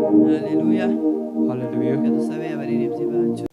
Alléluia. Halleluja. Kan du savere diri ibyibanze?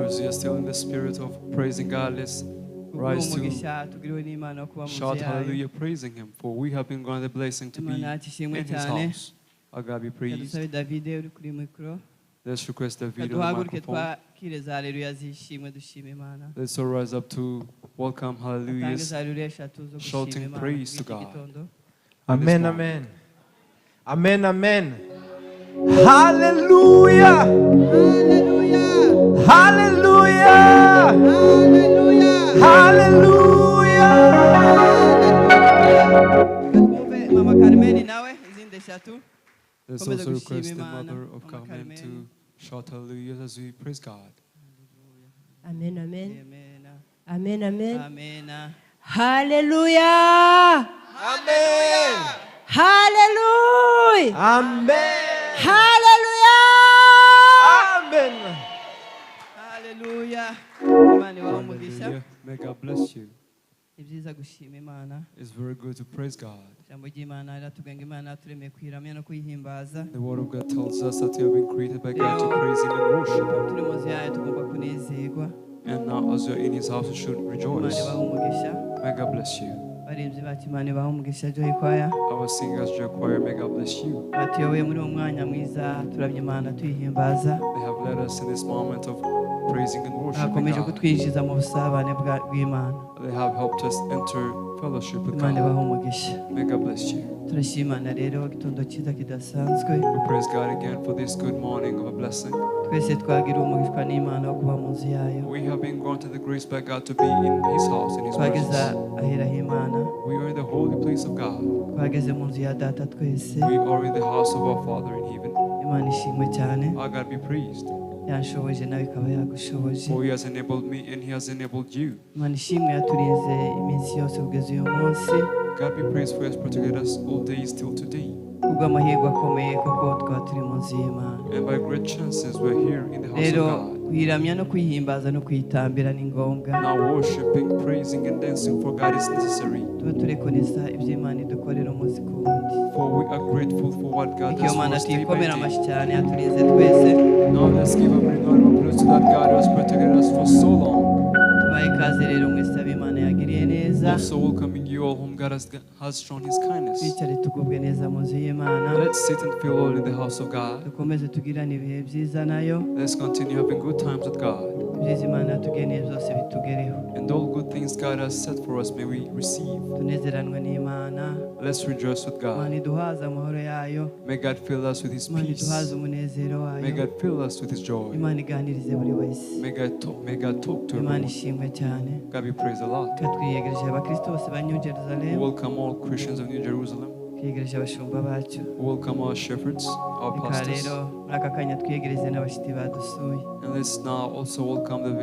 As we are still in the spirit of praising God, let's rise to shout hallelujah, praising Him, for we have been granted the blessing to be in His house. Our God be praised. Let's request David on the microphone. Let's all rise up to welcome hallelujahs, shouting praise to God. Amen, amen. Amen, amen. Hallelujah. Hallelujah. Hallelujah. Hallelujah. Hallelujah. Twumve Mama Carmen nawe izindi eshatu. Let's Komeza also gushima request the Imana, mother of Mama Carmen Carmen. to shout hallelujah as we praise God. Amen, amen. Amen. Amen, amen. Amen. Hallelujah. Amen. Hallelujah. Amen. Hallelujah. Amen. Hallelujah. Imana ibahe umugisha. Hallelujah. May God bless you. Ni byiza gushima Imana. It's very good to praise God. Ijambo ry'Imana riratubwira Imana yaturemeye kuyiramya no kuyihimbaza. The word of God tells us that we have been created by God to praise Him and worship Him. Turi mu nzu yayo tugomba kunezerwa. And now, as you're in His house, you should Imana rejoice. ibahe umugisha. May God bless you. Baririmbyi bacu Imana ibahe umugisha Joy Choir. Our singers, Joy Choir, may God bless you. Batuyoboye muri uwo mwanya mwiza turamya Imana tuyihimbaza. They have led us in this moment of praising and worshiping Bakomeje God. kutwinjiza mu busabane bw'Imana. They have helped us enter fellowship with Imana ibahe God. umugisha. May God bless you. Turashimana rero igitondo cyiza kidasanzwe. We praise God again for this good morning of a blessing. Twese twagira umugishwa n'Imana wo kuba mu nzu yayo. We have been granted the grace by God to be in His house, in His Twageza presence. ahera h'Imana. We are in the holy place of God. Twageze mu nzu ya data twese. We are in the house of our Father in heaven. Imana ishimwe cyane. Our God be praised. Yanshoboje nawe ikaba yagushoboje. For He has enabled me and He has enabled you. Imana ishimwe yaturinze iminsi yose kugeza uyu munsi. God be praised for He has protected us all days till today. Kubw'amahirwe akomeye koko twaba turi mu nzu y'Imana. And by great chances we're here in the house of Rero God. kuyiramya no kuyihimbaza no kuyitambira ni ngombwa. Now worshiping, praising and dancing for God is necessary. Tube turekonesa ibyo Imana idukorera umunsi ku wundi. For we are grateful for what God Bityo does for Imana us day by tuyikomera day. amashyi cyane yaturinze twese. Now let's give a bring honor and praise to that God who has protected us for so long. Tubahe ikaze rero mwese abo Imana yagiriye neza. Also welcoming you all whom God has shown His kindness. Twicare tugubwe neza mu nzu y'Imana. Let's sit and feel all in the house of God. Dukomeze tugirane ibihe byiza nayo. Let's continue having good times with God. Ibyiza Imana yatugeneye byose bitugereho. And all good things God has set for us may we receive. Tunezeranwe n'Imana. Let's rejoice with Imana God. iduhaze amahoro yayo. May God fill us with His Imana peace. iduhaze umunezero May wayo. God fill us with His joy. Imana iganirize buri wese. May God talk to Imana everyone. ishimwe cyane. God be praised a lot. Twiyegereje abakristo bose ba New We Jerusalem. welcome all Christians of New Jerusalem. Twiyegereje abashumba bacu. We welcome our shepherds, our Reka pastors. rero muri aka kanya twiyegereze n'abashyitsi badusuye. And let's now also welcome the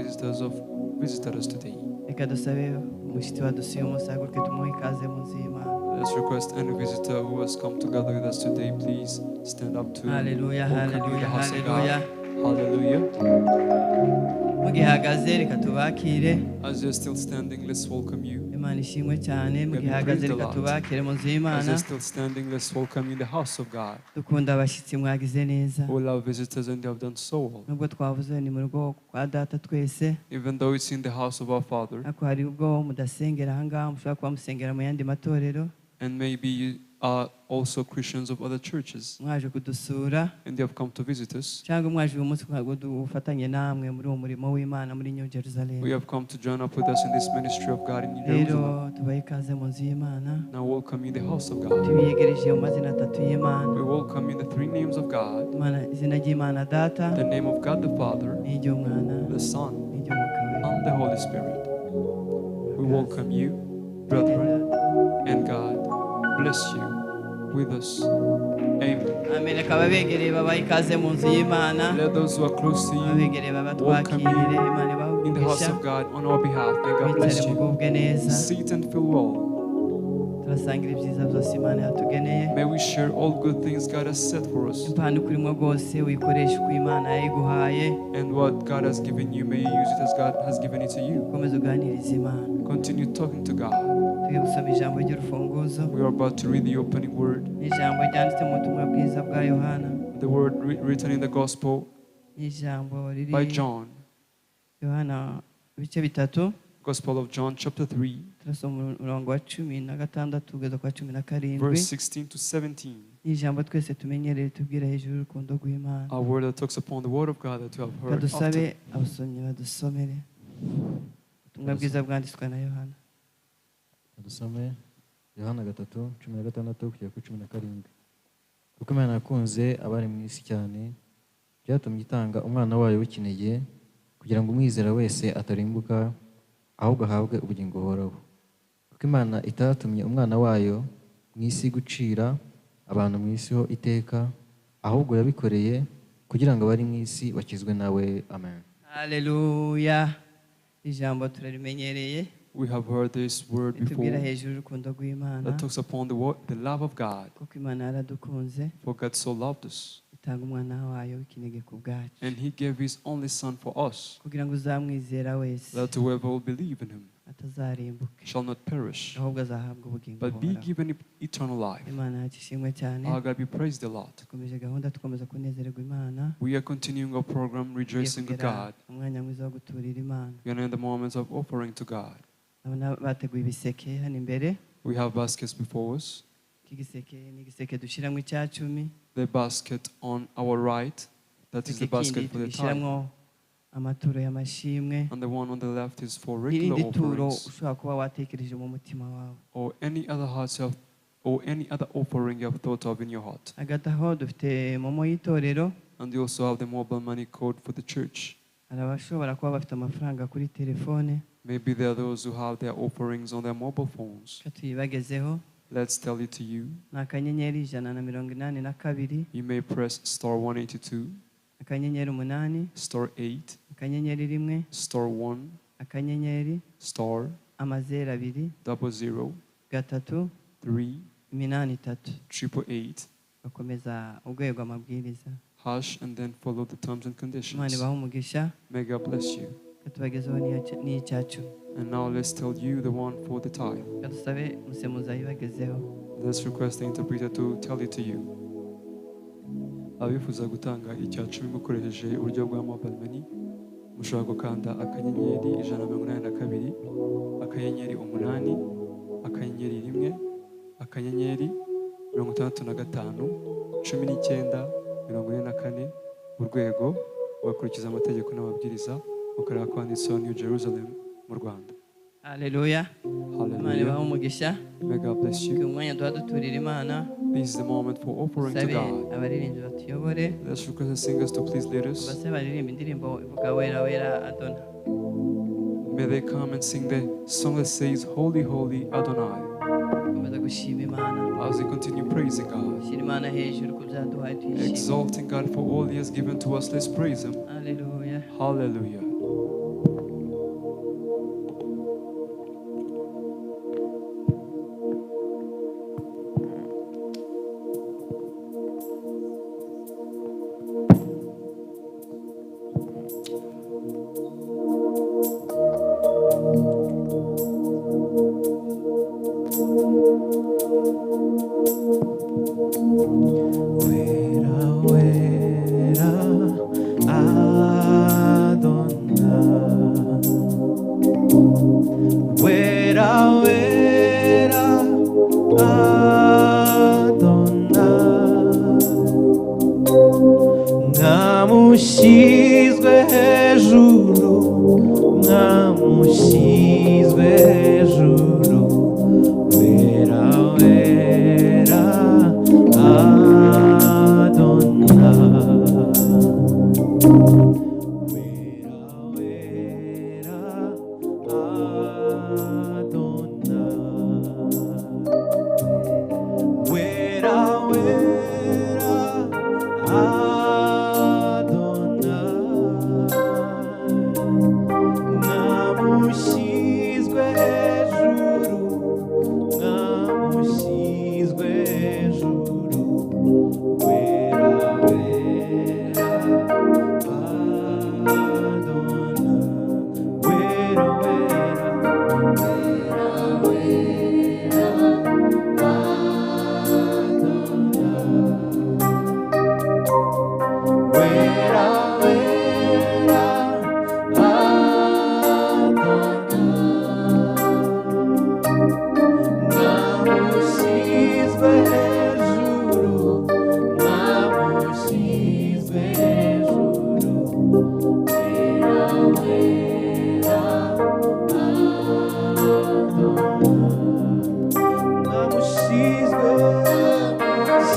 visited us today. Reka dusabe umushyitsi wadusuye umunsi ahaguruke tumuhe ikaze mu nzu y'Imana. Let's request any visitor who has come together with us today, please stand up to Hallelujah, welcome you in the hallelujah, house of hallelujah. God. Hallelujah. Mugihagaze reka tubakire. As you're still standing, let's welcome you. Imana ishimwe cyane. Mugihagaze reka tubakire mu nzu As y'Imana. you're still standing, let's welcome you in the house of God. Dukunda abashyitsi mwagize neza. All our visitors, and they have done so well. Nubwo twavuze ni mu rugo kwa data twese. Even though it's in the house of our Father, Ariko hari ubwo mudasengera ahangaha mushobora kuba musengera mu yandi matorero. and maybe you are also Christians of other churches, Mwaje kudusura and they have come to visit us. cyangwa mwaje uyu munsi ngo dufatanye namwe muri uwo murimo w'Imana muri New Jerusalem. We have come to join up with us in this ministry of God in Jerusalem. Rero tubahe ikaze mu nzu y'Imana. Now welcome you in the house of God. Tubiyegereje mu mazina atatu y'Imana. We welcome you in the three names of God, Imana, izina ry'Imana Data, the name of God the Father, n'iry'Umwana, the Son, n'iry'Umwuka Wera. and the Holy Spirit. We welcome you, brethren, and God bless you with us. Amen. Amen. Reka ababegereye babahe ikaze mu nzu y'Imana. Let those who are close to you Ababegereye babatwakirire. Imana ibahe in the house umugisha. of God on our behalf. May God bless Mwicare you. mugubwe neza. Sit and feel well. Turasangira ibyiza byose Imana yatugeneye. May we share all good things God has set for us. Impano ukurimo rwose uyikoreshe uko Imana yayiguhaye. And what God has given you, may you use it as God has given it to you. Ukomeze uganirize Imana. Continue talking to God. Tugiye gusoma ijambo ry'urufunguzo. We are about to read the opening word. Ni ijambo ryanditse mu butumwa bwiza bwa Yohana. The word written in the gospel Ni ijambo riri by John. Yohana ibice bitatu. Gospel of John chapter 3, Turasoma umurongo wa 16 kugeza kwa 17. verse 16 to 17. Ni ijambo twese tumenyereye tubwira hejuru y'urukundo rw'Imana. A word that talks upon the word of God that you have heard Kadusabe often. abasomyi badusomere. Ubutumwa bwiza bwanditswe na Yohana. Dusome Yohana 3:16 kugera kuri 17. kuko Imana yakunze abari mu isi cyane byatumye itanga umwana wayo w'ikinege kugira ngo umwizera wese atarimbuka ahubwo ahabwe ubugingo buhoraho. Kuko Imana itatumye umwana wayo mu isi gucira abantu mu isi ho iteka, ahubwo yabikoreye kugira ngo abari mu isi bakizwe nawe. Amen. Haleluya. Ijambo turarimenyereye. We have heard this word before that talks upon the love of God. For God so loved us, and He gave His only Son for us, that whoever will believe in Him shall not perish, but be given eternal life. Our God be praised a lot. We are continuing our program, Rejoicing with God. We are in the moments of offering to God. We have baskets before us. The basket on our right, that is the basket for the tithe. And the one on the left is for regular offerings, or any other heart or any other offering you have thought of in your heart. And you also have the mobile money code for the church. Maybe there are those who have their offerings on their mobile phones. Let's tell it to you. You may press star 182, star 8, star 1, star 00, 3, 888, hash, and then follow the terms and conditions. May God bless you. And now let's tell you the one for the tithe. Let's request the interpreter to tell it to you. Abifuza gutanga icyacumi mukoresheje uburyo bwa mobile money, mushobora gukanda akanyenyeri 182 akanyenyeri 8 akanyenyeri 1 akanyenyeri 65 19 44 urwego, ugakurikiza amategeko n'amabwiriza, ukareba ko handitseho New Jerusalem mu Rwanda. Hallelujah. Hallelujah. May God bless you. This is the moment for offering to God. Let's request the singers to please lead us. May they come and sing the song that says, Holy, Holy Adonai. As we continue praising God, exalting God for all He has given to us, let's praise Him. Hallelujah. Hallelujah.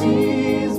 She's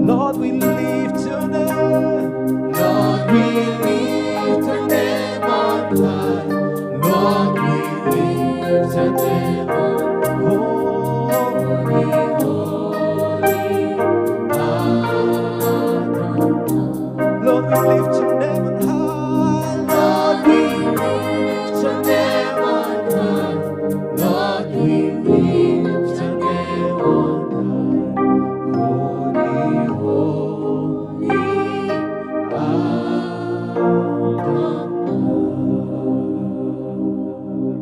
Lord, we lift your name. Lord, we lift your name on high. Lord, we lift your name on holy, holy. Lord, we lift your name on high. Lord, we lift your name on high. Lord, we lift your name on high. Holy,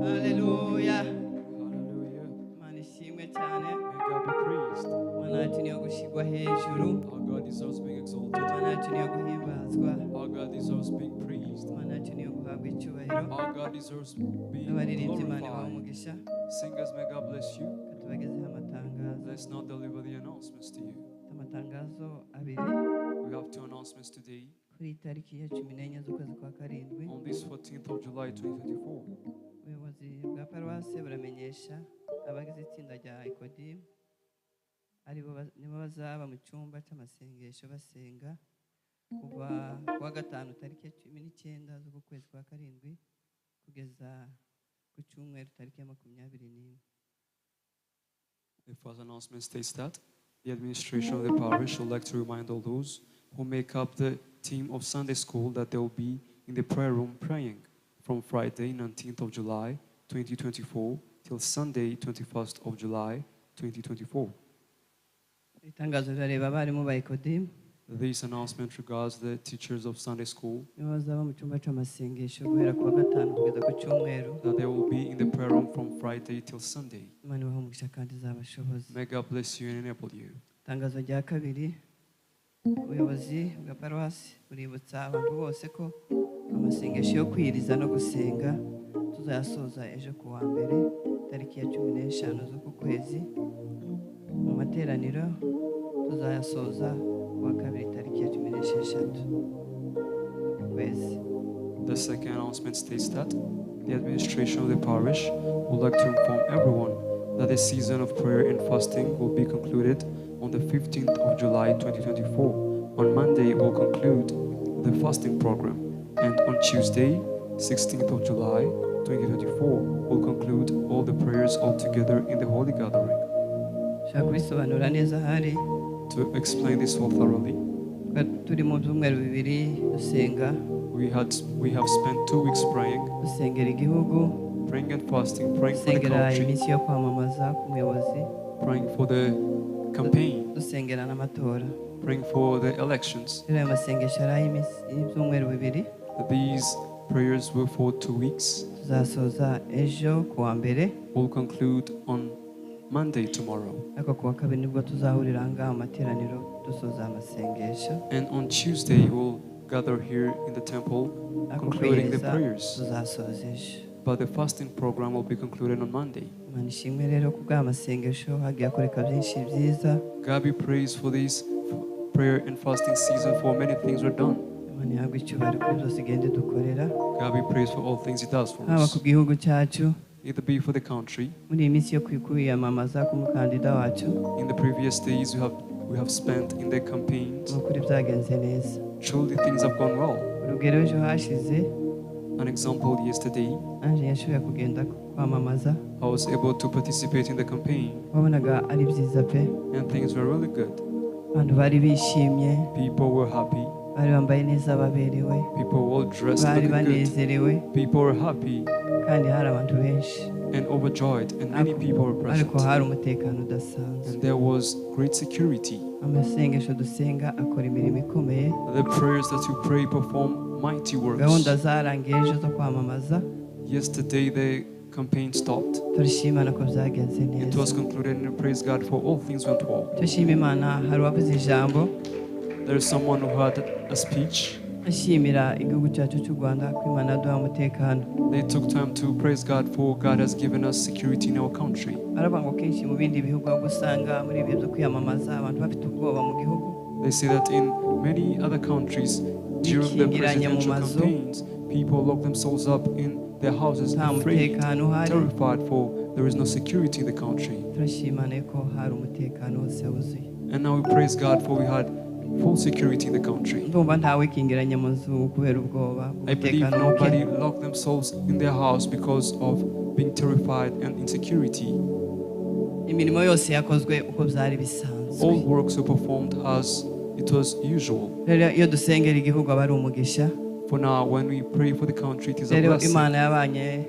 Haleluya. Hallelujah. Imana ishimwe cyane. May God be praised. Imana yacu niyo gushyirwa hejuru. Our God deserves being exalted. Imana yacu niyo guhimbazwa. Our God deserves being praised. Imana yacu niyo guhabwa icyubahiro. Our God deserves being Abaririmbyi Imana ibahe glorified. umugisha. Singers, may God bless you. Katubagezeho amatangazo. Let's now deliver the announcements to you. Amatangazo abiri We have two announcements today. kuri iyi tariki ya 14 z'ukwezi kwa karindwi. On this 14th of July 2024, Ubuyobozi bwa paruwasi buramenyesha abagize itsinda rya Ikodim nibo bazaba mu cyumba cy'amasengesho basenga kuva kuwa gatanu tariki ya 19 z'ukwezi kwa karindwi kugeza ku cyumweru tariki ya 21. the first announcement states that the administration of the parish would like to remind all those who make up the team of Sunday school that they will be in the prayer room praying from Friday 19th of July 2024 till Sunday 21st of July 2024. Itangazo rireba abarimu ba Ikodim This announcement regards the teachers of Sunday school nibo bazaba mu cyumba cy'amasengesho guhera kuwa gatanu kugeza ku cyumweru. that they will be in the prayer room from Friday till Sunday. Imana ibahe umugisha kandi izabashoboze. May God bless you and enable you. Itangazo rya kabiri, ubuyobozi bwa paruwasi buributsa abantu bose ko amasengesho yo kwiriza no gusenga tuzayasoza ejo ku wa mbere tariki ya 15 z'uku kwezi. Mu materaniro tuzayasoza ku wa kabiri tariki ya 16 kwezi. The second announcement states that the administration of the parish would like to inform everyone that the season of prayer and fasting will be concluded on the 15th of July 2024. On Monday, we'll conclude the fasting program, and on Tuesday, 16th of July 2024, we'll conclude all the prayers all together in the Holy Gathering. Shaka kubisobanura neza hari To explain this all thoroughly, turi mu byumweru bibiri dusenga we have spent 2 weeks praying dusengera igihugu, and fasting, praying for the dusengera country, iminsi yo kwamamaza ku muyobozi, praying for the campaign, dusengera n'amatora. praying for the elections. Rero ayo masengesho ari ibyumweru bibiri These prayers were for 2 weeks. tuzasoza ejo ku wa mbere, We'll conclude on Monday tomorrow. ariko ku wa kabiri nibwo tuzahurira aha ngaha mu materaniro dusoza amasengesho. And on Tuesday, we'll gather here in the temple, Ariko concluding the kwiyiriza prayers. tuzasoza ejo. But the fasting program will be concluded on Monday. Imana ishimwe rero ku bw'amasengesho hagiye hakoreka byinshi byiza. God be praised for this prayer and fasting season, for many things were done. Imana ihabwe icyubahiro kuri byose igende dukorera, God be praised for all things He does for haba us. ku gihugu cyacu, either be for the country. muri iyi minsi yo kwiyamamaza k'umukandida wacu In the previous days we have spent in their campaigns. ni ukuri byagenze neza. Truly things have gone well. urugero ejo hashize An example, yesterday nanjye yashoboye kugenda kwamamaza, I was able to participate in the campaign wabonaga ari byiza pe, and things were really good. abantu bari bishimye, People were happy. bari bambaye neza baberewe, People were all dressed bari looking good. banezerewe People were happy kandi hari abantu benshi, and overjoyed, and many people were present. ariko hari umutekano udasanzwe. And there was great security. amasengesho dusenga akora imirimo ikomeye. The prayers that you pray perform mighty gahunda works. zarangiye ejo zo kwamamaza, Yesterday the campaign stopped. turishimana ko byagenze It neza. was concluded, and praise God for all things went well. turashima imana. hari uwavuze ijambo There is someone who had a speech. ashimira igihugu cyacu cy'u Rwanda ko imana yaduha umutekano. They took time to praise God for God has given us security in our country. aravuga ngo kenshi mu bindi bihugu aho usanga muri ibihe byo kwiyamamaza abantu bafite ubwoba mu gihugu, They say that in many other countries, during the Bikingiranye mu presidential mazu. campaigns, people lock themselves up in their houses, nta afraid, mutekano uhari. terrified, for there is no security in the country. turashimane ko hari umutekano wose wuzuye. And now we praise God for we had full security in the country. ndumva ntawe kingiranye mu nzu kubera ubwoba I believe umutekano muke. nobody locked themselves in their house because of being terrified and insecurity. imirimo yose yakozwe uko byari All bisanzwe. works were performed as it was usual. rero iyo dusengera igihugu aba ari umugisha. For now, when we pray for the country, it is a rero blessing. imana yabanye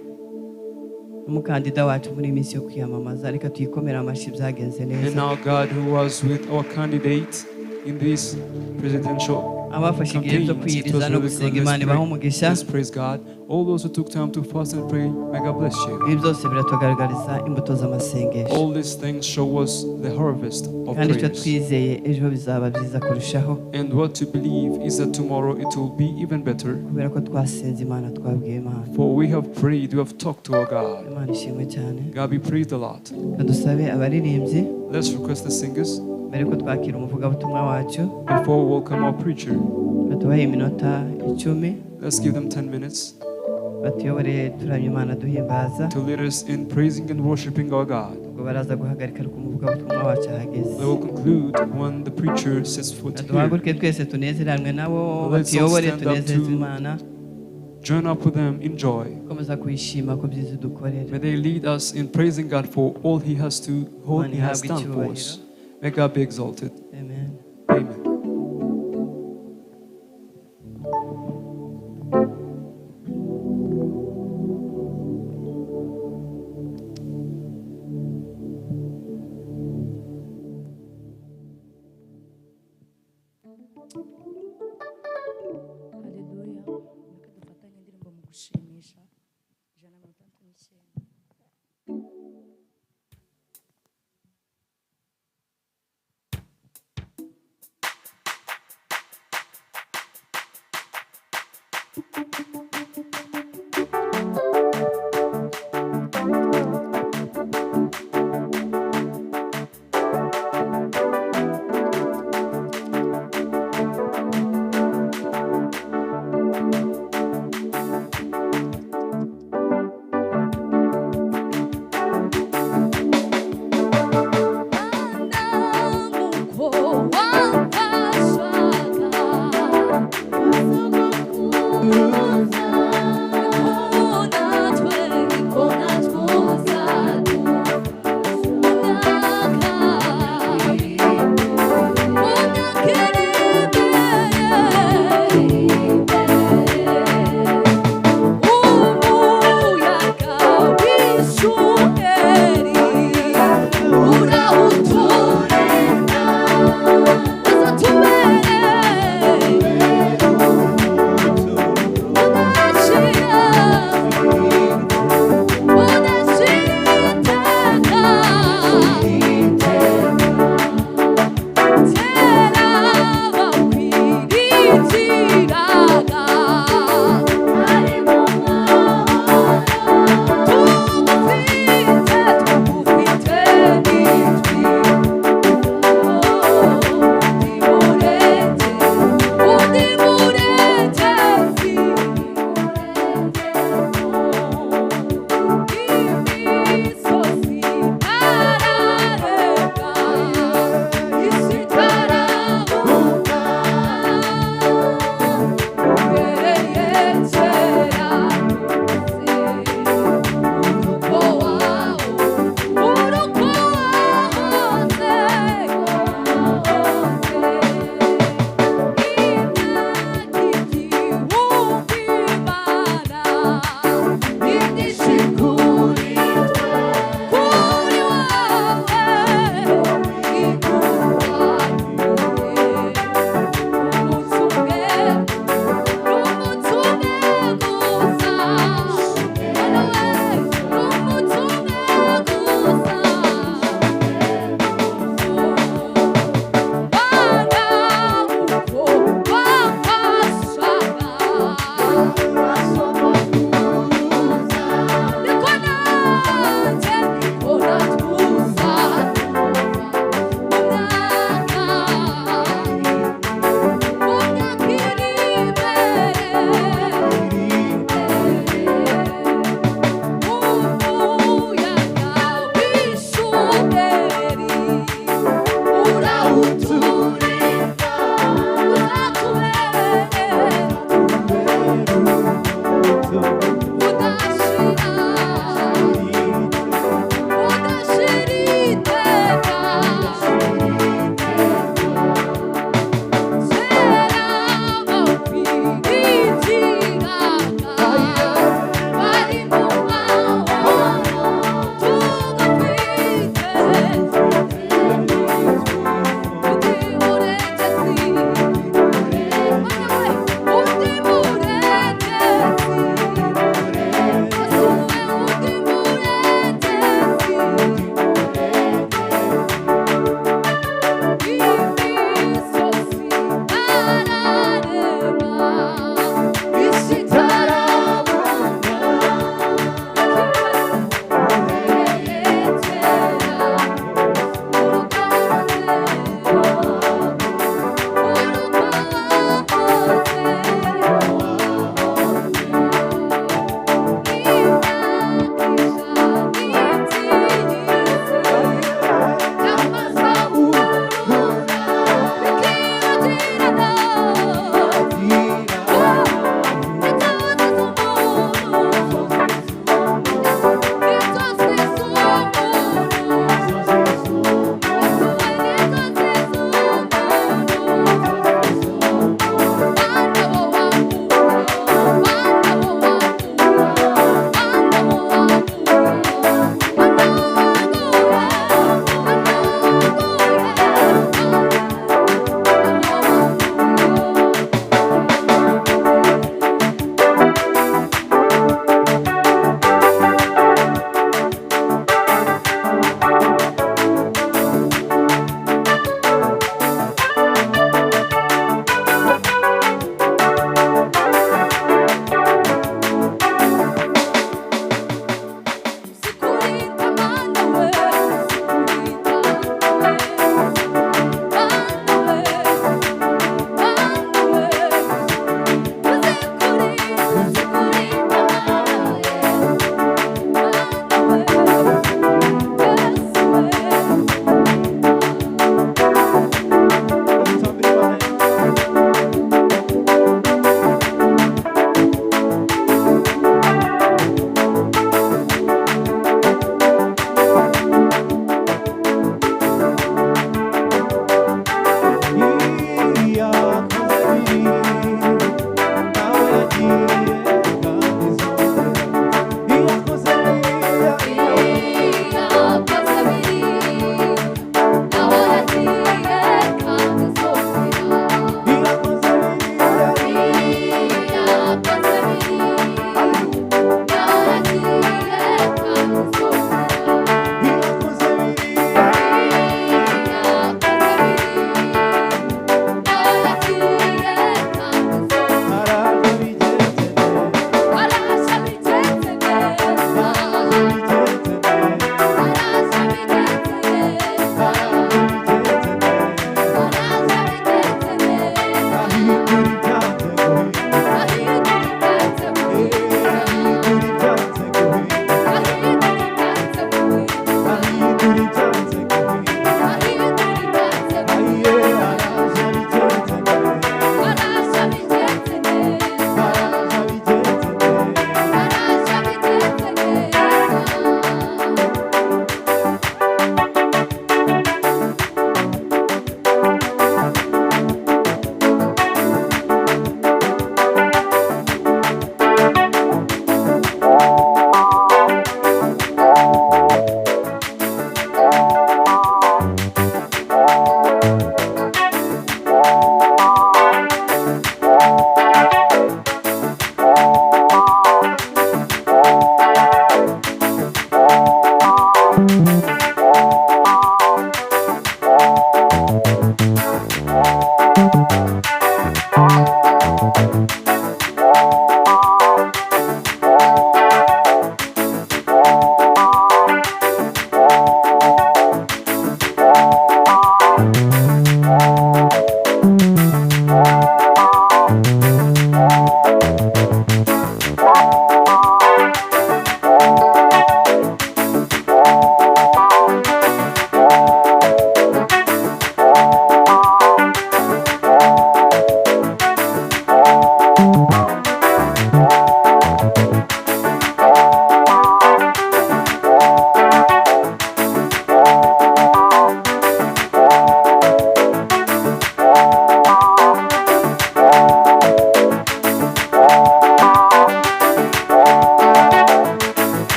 n'umukandida wacu muri iyi minsi yo kwiyamamaza, reka tuyikomere amashyi, byagenze And neza. now God, who was with our candidate in this presidential abafashe igihe byo campaigns, it kwiyiriza was no really gusenga good. imana ibaha umugisha. Let's praise God. All those who took time to fast and pray, may God bless you. ibi byose biratugaragariza imbuto z'amasengesho, All these things show us the harvest of kandi icyo prayers. twizeye ejo bizaba byiza kurushaho, And what to believe is that tomorrow it will be even better. kubera ko twasenze imana, twabwiye imana. For we have prayed, we have talked to our God. imana ishimwe cyane. God be praised a lot. Reka dusabe abaririmbyi Let's request the singers mbere ko twakira umuvugabutumwa wacu, before we welcome our preacher. reka tubahe iminota 10 Let's give them 10 minutes batuyobore turamya imana duhimbaza. to lead us in praising and worshiping our God. ubwo baraza guhagarika ariko umuvugabutumwa wacu ahageze. They will conclude when the preacher sets foot Reka here. duhaguruke twese tunezeranwe nabo, Let's all batuyobore stand up tunezeze to- imana, Join up with them in joy. komeza kuyishima ku byiza dukorera. May they lead us in praising God for all He has Imana done for ihabwe us. May God be exalted. Amen. Amen. Haleluya. Reka dufatanye indirimbo mu gushimisha. 139.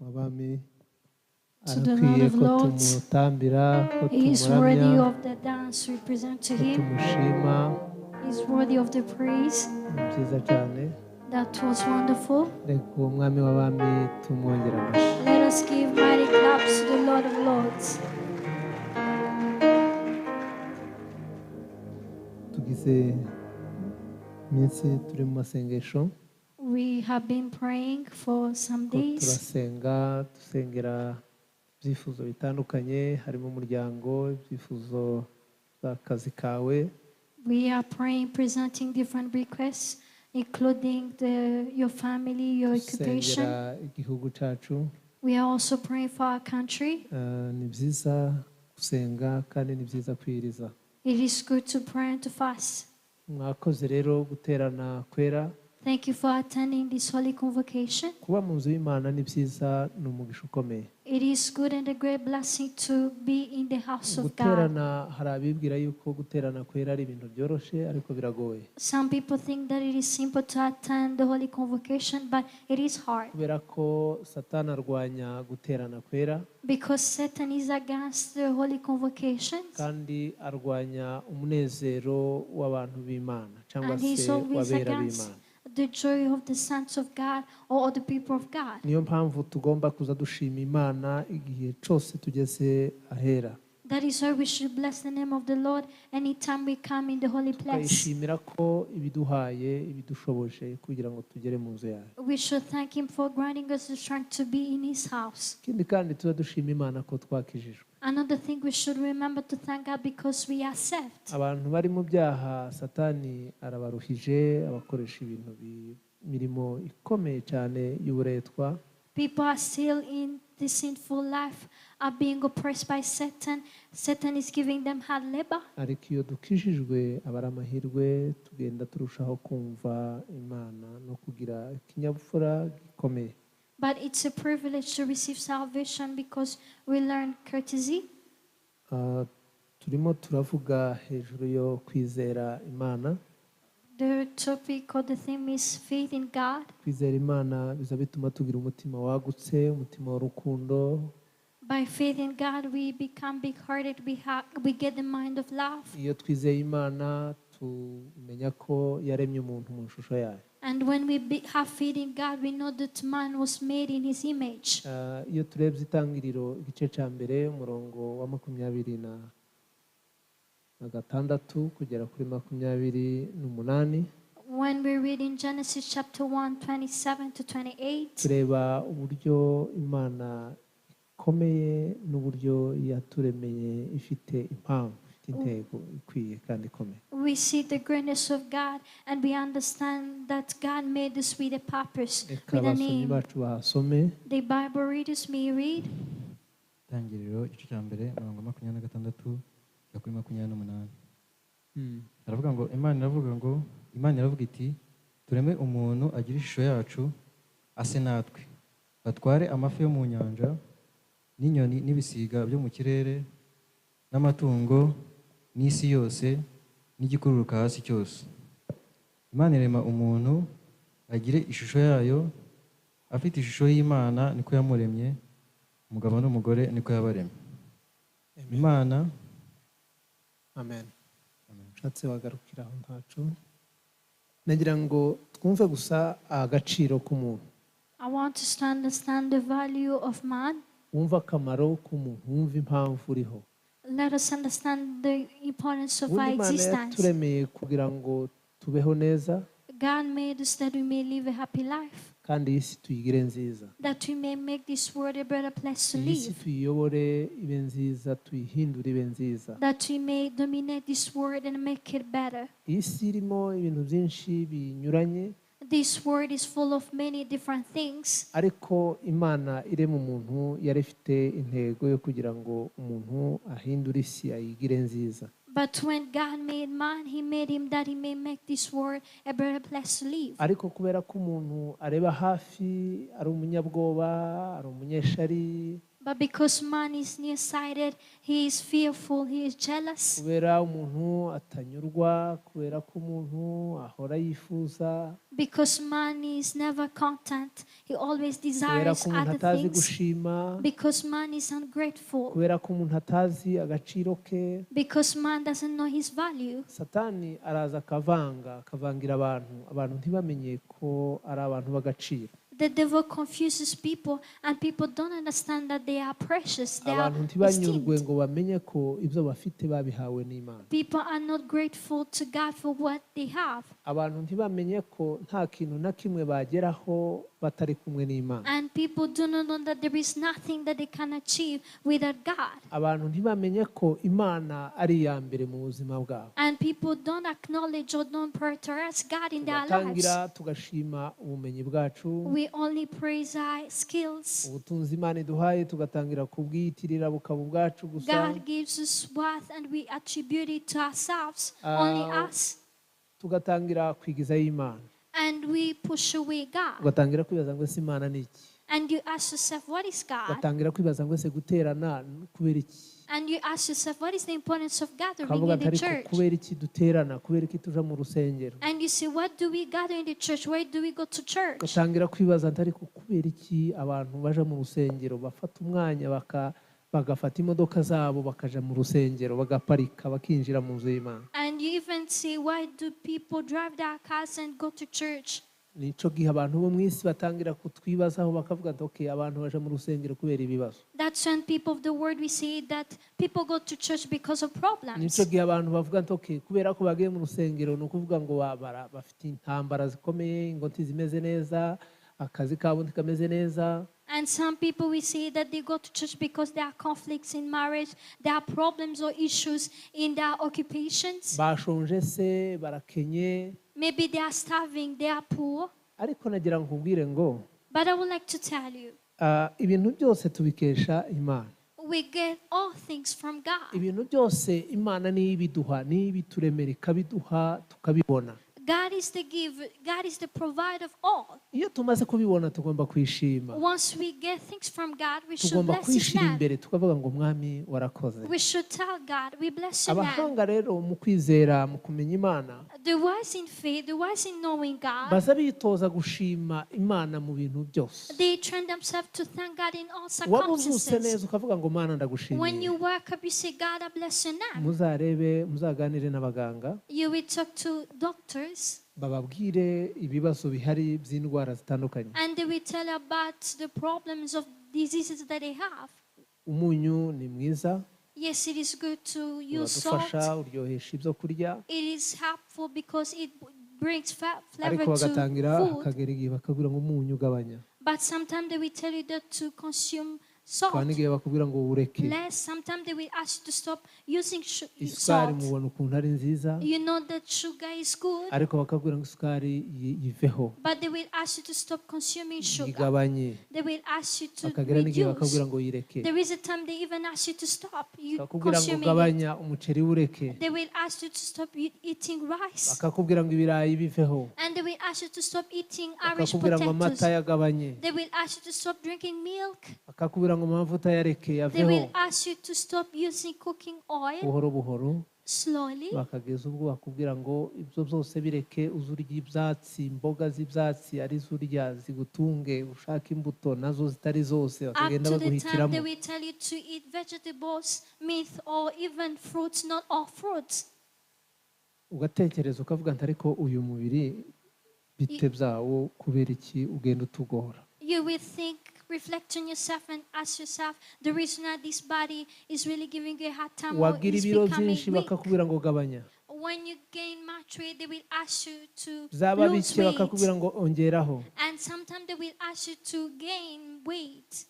w'abami To the arakwiye Lord of ko Lords. tumutambira ko He is worthy tumuramya of the dance we present to ko Him. tumushima. He is worthy of the praise. Ni byiza cyane. That was wonderful. Reka uwo mwami w'abami tumwongera amashyi. Let us give mighty claps to the Lord of Lords. Tugize iminsi turi mu masengesho. We have been praying for some Ko days. turasenga dusengera ibyifuzo bitandukanye, harimo umuryango, ibyifuzo by'akazi kawe. We are praying, presenting different requests, including your family, your occupation. Dusengera igihugu cyacu. We are also praying for our country. Ni byiza gusenga kandi ni byiza kwiriza. It is good to pray and to fast. Mwakoze rero guterana kwera. Thank you for attending this holy convocation. Kuba mu nzu y'Imana ni byiza, ni umugisha ukomeye. It is good and a great blessing to be in the house of God. Guterana, hari abibwira yuko guterana kwera ari ibintu byoroshye ariko biragoye. Some people think that it is simple to attend the holy convocation, but it is hard. Kubera ko Satani arwanya guterana kwera Because Satan is against the holy convocations, kandi arwanya umunezero w'abantu b'Imana cyangwa and he is se always w'abera against b'Imana. the joy of the sons of God or the people of God. Niyo mpamvu tugomba kuza dushima Imana igihe cyose tugeze ahera. That is why we should bless the name of the Lord anytime we come in the holy place. Tukayishimira ko ibiduhaye, ibidushoboje kugira ngo tugere mu nzu yawe. We should thank Him for granting us the strength to be in His house. Ikindi kandi tuza dushima Imana ko twakijijwe. Another thing we should remember to thank God because we are saved. Abantu bari mu byaha Satani arabaruhije, abakoresha ibintu imirimo ikomeye cyane y'uburetwa. People are still in the sinful life, are being oppressed by Satan. Satan is giving them hard labor. Ariko iyo dukijijwe aba ari amahirwe, tugenda turushaho kumva Imana no kugira ikinyabupfura gikomeye. But it's a privilege to receive salvation because we learn courtesy. Turimo turavuga hejuru yo kwizera Imana. The topic or the theme is faith in God. Kwizera Imana biza bituma tugira umutima wagutse, umutima w'urukundo. By faith in God, we become big-hearted. We get the mind of love. Iyo twizeye Imana tumenya ko yaremye umuntu mu ishusho yayo. And when we have faith in God, we know that man was made in His image. Iyo turebye itangiriro igice cya mbere umurongo wa 26 kugera kuri 28. When we read in Genesis chapter 1, 27 to 28, tureba uburyo Imana ikomeye n'uburyo yaturemeye ifite impamvu, ifite intego ikwiye kandi ikomeye. we see the greatness of God and we understand that God made us with a purpose, Reka with a abasomyi name. bacu bahasome. The Bible readers may read. Itangiriro igice cya mbere umurongo wa 26 kugera kuri 28. Aravuga ngo Imana iravuga iti tureme umuntu agira ishusho yacu ase natwe batware amafi yo mu nyanja n'inyoni n'ibisiga byo mu kirere n'amatungo n'isi yose n'igikururuka hasi cyose. Imana irema umuntu agire ishusho yayo, afite ishusho y'Imana niko yamuremye, umugabo n'umugore niko yabaremye. Imana Amen. Ushatse wagarukira aho ntacu. Nagira ngo twumve gusa agaciro k'umuntu. I want us to understand the value of man. Wumva akamaro k'umuntu, wumva impamvu uriho. Let us understand the importance of our Imana existence. yaturemeye kugira ngo tubeho neza God made us that we may live a happy life, kandi iyi si tuyigire nziza. that we may make this world a better place to Iyi si live, tuyiyobore ibe nziza, tuyihindure ibe nziza. that we may dominate this world and make it better. Iyi si irimo ibintu byinshi binyuranye, This world is full of many different things, ariko Imana irema umuntu yari ifite intego yo kugira ngo umuntu ahindure isi ayigire nziza. but when God made man, He made him that he may make this world a better place to live. Ariko kubera ko umuntu areba hafi, ari umunyabwoba, ari umunyeshari, But because man is nearsighted, he is fearful, he is jealous. kubera umuntu atanyurwa, kubera ko umuntu ahora yifuza, Because man is never content, he always kubera desires ko umuntu other atazi things. gushima, Because man is ungrateful. kubera ko umuntu atazi agaciro ke. Because man doesn't know his value. Satani araza akavangira abantu ntibamenye ko ari abantu b'agaciro. The devil confuses people, and people don't understand that they are precious. They are Abantu ntibanyurwe esteemed. ngo bamenye ko ibyo bafite babihawe n'Imana. People are not grateful to God for what they have. Abantu ntibamenye ko nta kintu na kimwe bageraho batari kumwe n'Imana. And people do not know that there is nothing that they can achieve without God. Abantu ntibamenye ko Imana ari iya mbere mu buzima bwabo. And people don't acknowledge or don't prioritize God in their lives. Tugatangira tugashima ubumenyi bwacu, We only praise our skills. ubutunzi Imana iduhaye tugatangira kubwiyitirira bukaba ubwacu gusa. God gives us worth and we attribute it to ourselves, only us. Tugatangira kwigizayo Imana. And we push away God. Ugatangira kwibaza ngo ese Imana ni iki? And you ask yourself, what is God? Ugatangira kwibaza ngo ese guterana kubera iki? And you ask yourself, what is the importance of gathering Ukavuga in ati the ariko church? kubera iki duterana, kubera iki tuja mu rusengero? And you say, what do we gather in the church? Why do we go to church? Ugatangira kwibaza ati ariko kubera iki abantu baja mu rusengero bafata umwanya bagafata imodoka zabo bakaja mu rusengero bagaparika bakinjira mu nzu y'Imana. And you even say, why do people drive their cars and go to church? Nico gihe abantu bo mu isi batangira kutwibazaho bakavuga ati okay, abantu baje mu rusengero kubera ibibazo. That's when people of the world, we say that people go to church because of problems. Nico gihe abantu bavuga ati okay, kubera ko bagiye mu rusengero ni ukuvuga ngo bafite intambara zikomeye, ingo ntizimeze neza, akazi kabo ntikameze neza. And some people, we say that they go to church because there are conflicts in marriage, there are problems or issues in their occupations. Bashonje se, barakenye. Maybe they are starving, they are poor. Ariko nagira ngo nkubwire ngo But I would like to tell you, ibintu byose tubikesha Imana. we get all things from God. Ibintu byose Imana niyo ibiduha, niyo ibituremera ikabiduha tukabibona. God is the giver, God is the provider of all. Iyo tumaze kubibona tugomba kwishima. Once we get things from God, we should Tugomba bless His kwishira name. imbere tukavuga ngo Mwami warakoze. We should tell God, we bless your name. Abahanga rero mu kwizera mu kumenya Imana The wise in faith, the wise in knowing God, baza bitoza gushima Imana mu bintu byose. they train themselves to thank God in all Waba uzuse circumstances. neza ukavuga ngo Mana When ndagushimiye. you wake up, you say, God, I bless your name. Muzaganire n'abaganga You will talk to doctors, bababwire ibibazo bihari by'indwara zitandukanye. and they will tell you about the problems of diseases that they have. Umunyu ni mwiza, Yes, it is good to use uradufasha, salt. uryohesha ibyo kurya, It is helpful because it brings flavor ariko bagatangira to food. akagera igihe bakabwira ngo umunyu ugabanya. But sometimes they will tell you that to consume salt Kandi igihe bakubwira ngo ureke. less. Sometimes they will ask you to stop using Isukari salt. mubona ukuntu ari nziza, You know that sugar is good, ariko bakabwira ngo isukari yiveho, but they will ask you to stop consuming sugar. yigabanye. They will ask you to Bakagera n'igihe bakabwira reduce. ngo yireke. There is a time they even ask you to stop Bakakubwira ngo consuming it. ugabanya umuceri ureke. They will ask you to stop eating rice. Bakakubwira ngo ibirayi biveho. And they will ask you to stop eating Irish Bakakubwira ngo amata potatoes. yagabanye. They will ask you to stop drinking milk. Bakakubwira ngo amavuta yareke They yaveho. will ask you to stop using cooking oil Buhoro buhoro slowly. bakageza ubwo bakubwira ngo ibyo byose bireke, uze urya ibyatsi, imboga z'ibyatsi arizo urya zigutunge, ushaka imbuto nazo zitari zose Up bakagenda to the time baguhitiramo. they will tell you to eat vegetables, meat, or even fruits, not all fruits. Ugatekereza ukavuga nti ariko uyu mubiri bite byawo kubera iki ugenda utugora. You will think, reflect on yourself and ask yourself, the reason that this body is really giving you a hard time or Wagira is ibiro becoming byinshi weak. bakakubwira ngo gabanya, When you gain much weight, they will ask you to byaba lose bike weight. bakakubwira ngo ongeraho. And sometimes they will ask you to gain weight.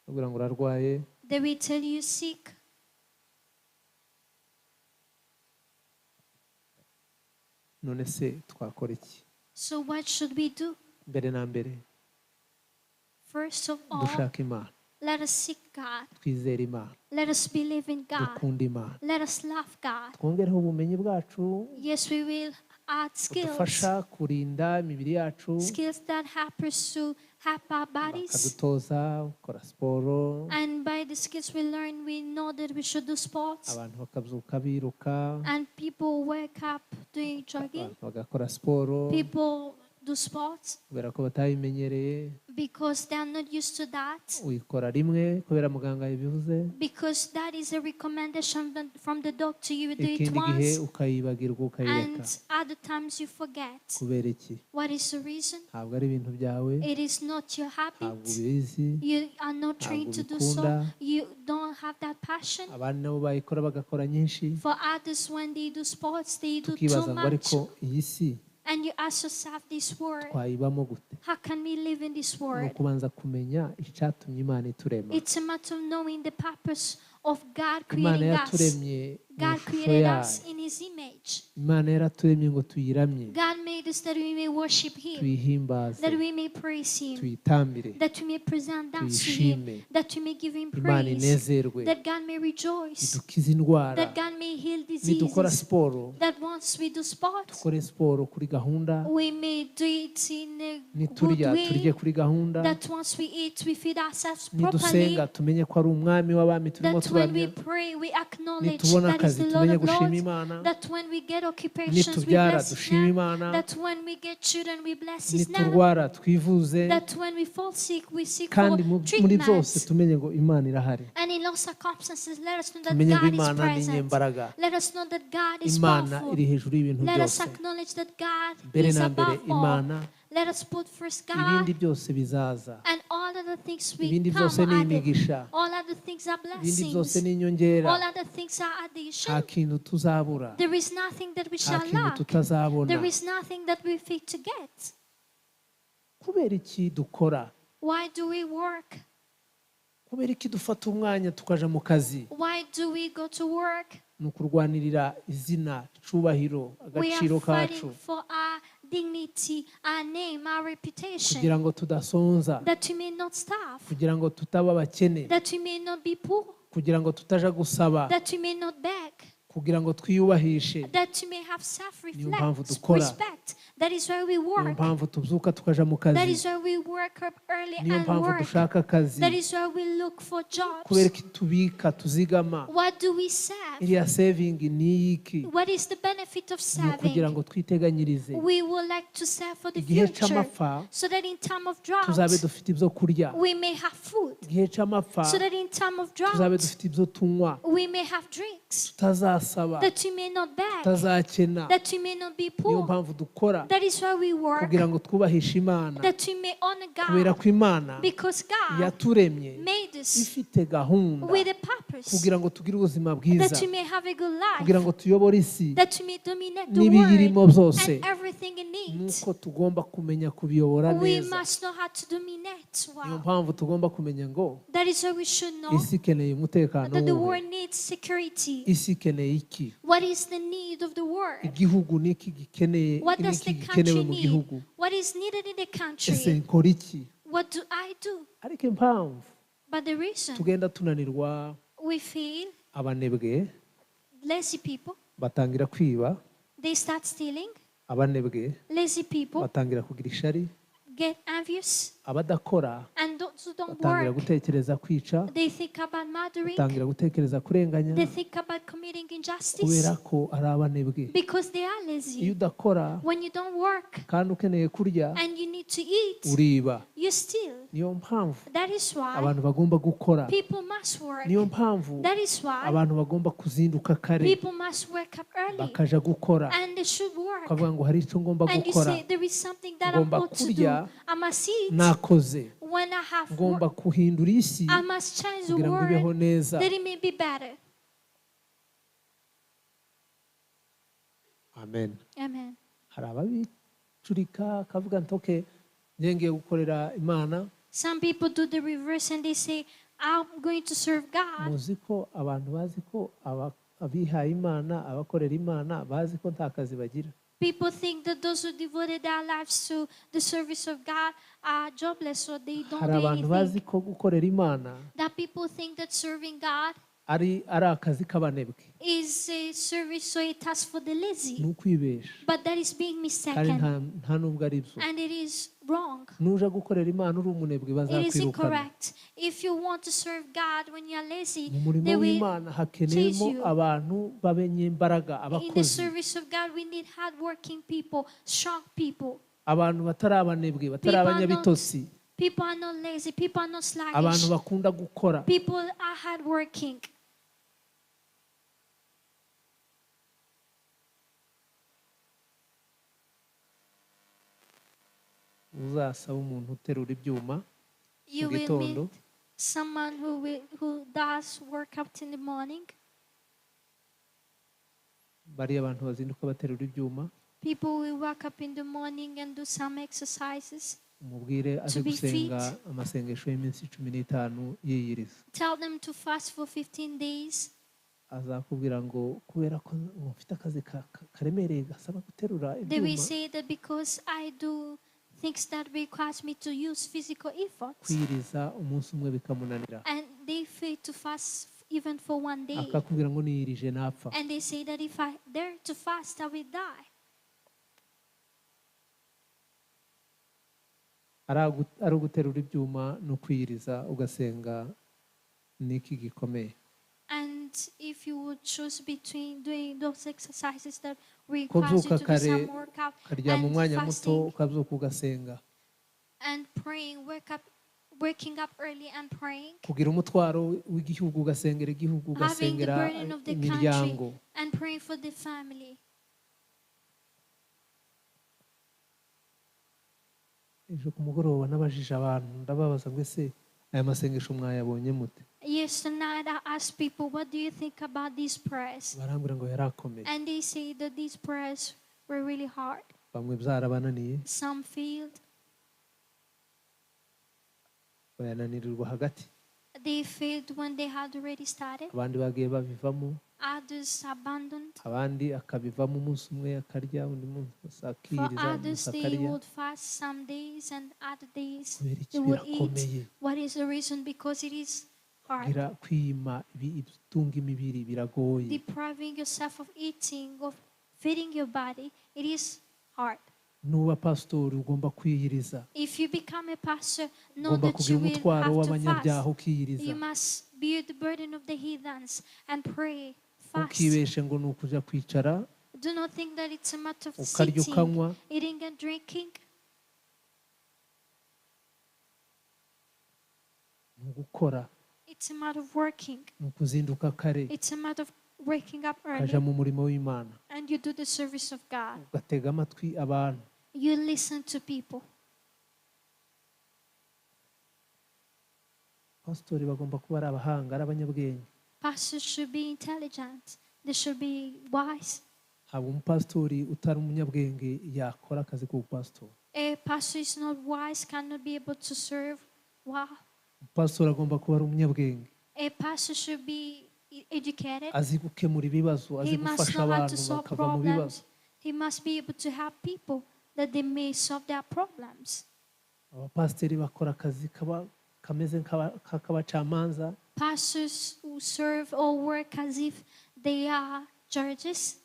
Bakakubwira ngo urarwaye, They will tell you sick. none se twakora iki? So what should we do? Mbere na mbere First of all, dushaka Imana, let us seek God. twizere Imana, Let us believe in God. dukunda Imana, Let us love God. twongereho ubumenyi bwacu, Yes, we will skills. udufasha kurinda imibiri yacu, Skills that help us to help our bodies. bakadutoza gukora siporo, And by the skills we learn, we know that we should do sports. abantu bakabyuka biruka, And people wake up doing jogging. abantu bagakora siporo People do sports kubera ko batabimenyereye, because they are not used to that. uyikora rimwe kubera muganga yabivuze, Because that is a recommendation from the doctor. You do it ikindi gihe once, ukayibagirwa ukayireka. and other times you forget. Kubera iki? What is the reason? Ntabwo ari ibintu byawe, It is not your ntabwo habit. ubizi, You are not trained to do so. ubikunda. You don't have that passion. abandi nabo bayikora bagakora nyinshi, For others, when they do sports, they do too tukibaza ngo much. ariko iyi si And you ask yourself this word, twayibamo gute? how can we live in this Ni world? ukubanza kumenya icyatumye Imana iturema. It's a matter of knowing the purpose of God Imana creating us. yaturemye mu God ishusho created us yayo. in His image. Imana yaraturemye ngo tuyiramye, God made us that we may worship Him, tuyihimbaze, that we may praise Him, tuyitambire, that we may present thanks to tuyishime, Him, that we may give Him Imana praise, inezerwe, that God may rejoice, idukize indwara. that God may heal Nidukora diseases, siporo, that once we do sports, dukore siporo kuri gahunda, we may do it in a good niturya turye way, kuri gahunda, that once we eat, we feed ourselves nidusenga properly, tumenye ko ari umwami w'abami turimo that when we turamya, pray, we acknowledge nitubona that is akazi the Lord tumenye of gushima Lords, Imana, that when we get occupations, we nitubyara bless dushima Him, Imana, that when we get children, we bless His name, niturwara twivuze, that when we fall sick, we seek for kandi muri byose treatment. tumenye ngo Imana irahari, And in all circumstances, let us know that tumenye ngo God is Imana ni present. inyembaraga, Let us know that God is Imana powerful. iri hejuru y'ibintu Let us byose. acknowledge that God Mbere is na mbere above all. Imana, Let us put first ibindi God, byose bizaza, and all other things we ibindi come byose ni added. imigisha, All other things are ibindi byose blessings. ni inyongera, All other things are nta addition. kintu tuzabura, There is nothing that we nta shall kintu lack. tutazabona. There is nothing that we fail to get. Kubera iki dukora? Why do we work? Kubera iki dufata umwanya tukaja mu kazi? Why do we go to work? Ni ukurwanirira izina, icubahiro, We agaciro are kacu, fighting for our dignity, our name, our reputation, kugira ngo tudasonza, that we may not starve, kugira ngo tutaba abakene, that we may not be poor, kugira ngo tutaja gusaba, that we may not beg, kugira ngo twiyubahishe. that we may have Niyo mpamvu self-respect. dukora. That is why we Niyo work. mpamvu tubyuka tukaja mu That kazi, is why we work up early niyo and mpamvu work. dushaka akazi, That is why we look for kubera jobs. iki tubika tuzigama. What do we save? Iriya saving ni iki? What is the benefit of Ni ukugira saving? ngo twiteganyirize, We would like to save for the igihe future, c'amapfa so that in time of tuzabe drought dufite ibyo kurya, we may have food, igihe c'amapfa so that in time of tuzabe drought dufite ibyo tunywa, we may have drinks, tutazasaba, that we may not beg, tutazakena. that we may not be Niyo poor. mpamvu dukora, That is why we work, kugira ngo twubahishe Imana, that we may honor kubera God, ko Imana because God yaturemye made us ifite gahunda, with a purpose, kugira ngo tugire ubuzima bwiza, that we may have a good kugira life, ngo tuyobore isi that we may dominate the n'ibiyirimo world byose. and everything in it. Nuko tugomba kumenya kubiyobora We neza. must know how to dominate Niyo well. mpamvu tugomba kumenya ngo That is why we should know isi ikeneye umutekano that the wuhe, world needs security. isi ikeneye iki, What is the need of the world? igihugu niki gikeneye, What does niki the gikenewe country mu need? gihugu, What is needed in the ese country? nkora iki? What do I do? Ariko impamvu But the reason tugenda tunanirwa, we feel abanebwe lazy people, batangira kwiba, they start stealing. abanebwe Lazy people batangira kugira ishari, get envious, abadakora and those who don't batangira work, gutekereza kwica, they think about murdering, batangira gutekereza kurenganya, they think about committing injustice kubera ko ari abanebwe. because they are Iyo lazy. udakora When you don't work kandi ukeneye kurya, and you need to eat, uriba. you steal. Niyo mpamvu That is why abantu bagomba gukora, people must work. niyo mpamvu That is why abantu bagomba kuzinduka kare people must wake up early bakaja gukora, and they should work. ukavuga ngo hari icyo ngomba And you gukora, say, there is something that I'm ngomba going to do. kurya, I must eat. nakoze, When I have ngomba work, guhindura isi I must change the kugira ngo ibeho world neza. that it may be better. Amen. Amen. Hari ababicurika akavuga nti okay, njye ngiye gukorera Imana. Some people do the reverse and they say, I'm going to serve God. Muzi ko abantu bazi ko abihaye Imana, abakorera Imana bazi ko nta kazi bagira. People think that those who devoted their lives to the service of God are jobless or they don't Hari do abantu bazi anything. ko gukorera Imana That people think that serving God ari akazi k'abanebwe. Is a service so a task for the Ni lazy. ukwibesha But that is being kandi mistaken. nta nubwo ari byo. And it is wrong. Nuja gukorera Imana uri umunebwe It is bazakwirukana. incorrect. If you want to serve God when you are lazy, Mu murimo they will w'Imana hakeneyemo chase you. abantu b'abanyembaraga, In the abakozi, service of God, we need hardworking people, strong people. abantu batari abanebwe, batari abanyabitotsi, People are not lazy. People are not abantu sluggish. bakunda gukora. People are hardworking. Uzasaba umuntu uterura ibyuma You mu will gitondo, meet someone who does workout in the morning. bariya abantu bazinduka baterura ibyuma, People will wake up in the morning and do some exercises. umubwire aze To be gusenga fit. amasengesho y'iminsi 15 yiyiriza. Tell them to fast for 15 days. Azakubwira ngo kubera ko mfite akazi karemereye gasaba guterura They will ibyuma, say that because I do things that requires me to use physical efforts, kwiyiriza umunsi umwe bikamunanira. and they fail to fast even for one day. Akakubwira ngo niyirije napfa. And they say that if I dare to fast, I will die. Ari uguterura ibyuma no kwiyiriza ugasenga niki gikomeye. And if you would choose between doing those exercises that requires you Kubyuka to do kare some workout ukaryama umwanya and muto fasting ukabyuka ugasenga, and praying, waking up early and praying, kugira umutwaro w'igihugu ugasengera igihugu, having the ugasengera burden of the imiryango. country and praying for the family. Ejo ku mugoroba nabajije abantu ndababaza ngo ese aya masengesho mwayabonye mute? Yesterday I asked people, what do you think about these prayers? Barambwira ngo yarakomeye, And they say that these prayers were really hard. bamwe byarabananiye, Some failed. bayananirirwa hagati, They failed when they had already started. abandi bagiye babivamo, Others abandoned. abandi akabivamo umunsi umwe akarya, undi munsi For akiriza, others, umunsi they akarya. would fast some days and other days Kubera iki they would birakomeye? eat. What is the reason? Because it is hard. Kwima ibitunga imibiri biragoye. Depriving yourself of eating, of feeding your body, it is hard. Nuba pastori ugomba kwiyiriza, If you become a pastor, know ugomba that you kugira will umutwaro have to w'abanyabyaha fast. ukiyiriza. You must bear the burden of the heathens and pray, fast. Ukibeshe ngo ni ukuja kwicara Do not think that it's a matter of ukarya sitting, ukanywa, eating and drinking. ni ugukora, It's a matter of working. ni ukuzinduka kare, It's a matter of waking up ukaja early mu murimo w'Imana, and you do the service of God. ugatega amatwi abantu. You listen to people. Pastori bagomba kuba ari abahanga, ari abanyabwenge. Pastors should be intelligent. They should be wise. Haba umupastori utari umunyabwenge yakora akazi k'ubupastori. A pastor is not wise, cannot be able to serve well. Pastori agomba kuba ari umunyabwenge, A pastor should be educated. azi gukemura ibibazo, azi He must gufasha know how abantu to solve bakava mu bibazo. problems. He must be able to help people that they may solve their problems. Abapasiteri bakora akazi kameze nk'akabacamanza, Pastors who serve or work as if they are judges.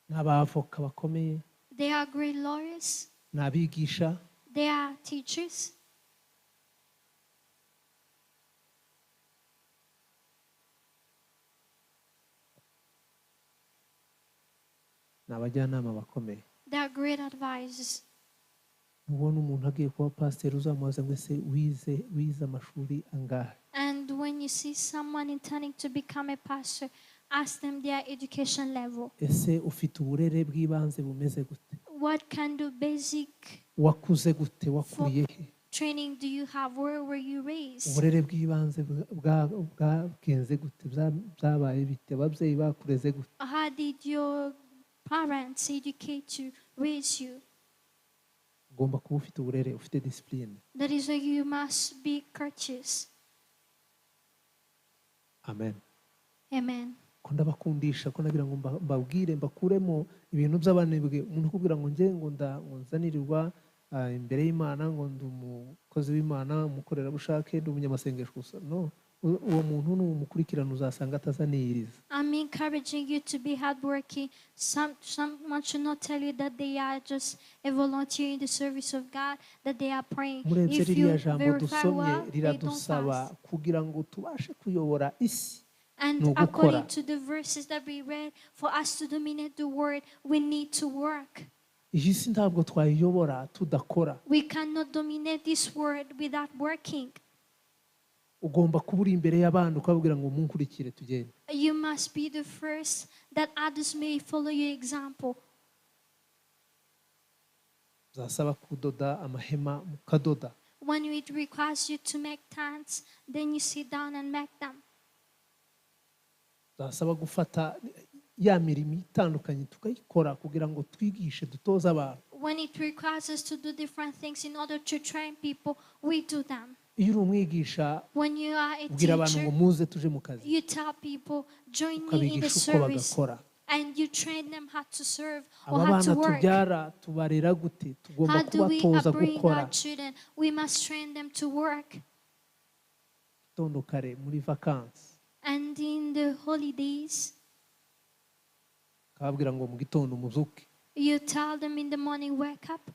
ni abavoka bakomeye, They are great lawyers. ni abigisha, They are teachers. ni abajyanama bakomeye. They are great advisors. Ubona umuntu agiye kuba pasiteri uzamubaza ngo ese wize amashuri angahe? And when you see someone intending to become a pastor, ask them their education level. Ese ufite uburere bw'ibanze bumeze gute? What kind of basic Wakuze gute? Wakuriye he? training do you have? Where were you raised? Uburere bw'ibanze bwagenze gute? Byabaye bite? Ababyeyi bakureze gute? How did your parents educate you, raise you? Ugomba kuba ufite uburere, ufite discipline. That is why you must be courteous. Amen. Amen. Ko ndabakundisha, ko nagira ngo mbabwire, mbakuremo ibintu by'abanebwe. Umuntu akubwira ngo nge ngo nzanirirwa imbere y'Imana ngo ndi umukozi w'Imana, umukorerabushake, ndi umunyamasengesho gusa. No, uwo muntu n'umukurikirana uzasanga atazaniyiriza. I'm encouraging you to be hardworking. Someone should not tell you that they are just a volunteer in the service of God, that they are praying. Murenze If you ririya jambo verify dusomye well, they don't riradusaba fast. kugira ngo tubashe kuyobora isi. And No according gukora. to the verses that we read, for us to dominate the word, we need to work. Iyi si ntabwo twayiyobora tudakora. We cannot dominate this word without working. Ugomba kuba uri imbere y'abandi ukababwira ngo munkurikire tugende. You must be the first that others may follow your example. Uzasaba kudoda amahema mukadoda. When it requires you to make tents, then you sit down and make them. Uzasaba gufata ya mirimo itandukanye tukayikora kugira ngo twigishe dutoze abantu. When it requires us to do different things in order to train people, we do them. Iyo uri umwigisha When you are a ubwira abantu ngo teacher, muze tuje mu kazi, you tell people, join me in the ukabigisha uko service, bagakora. and you train them how to serve or Aba how to bana work. tubyara tubarera gute? Tugomba How do we kubatoza upbring gukora. our children? We must train them to work. Tondo kare muri vacances And in the holidays, kababwira ngo mu gitondo muzuke. you tell them in the morning, wake up.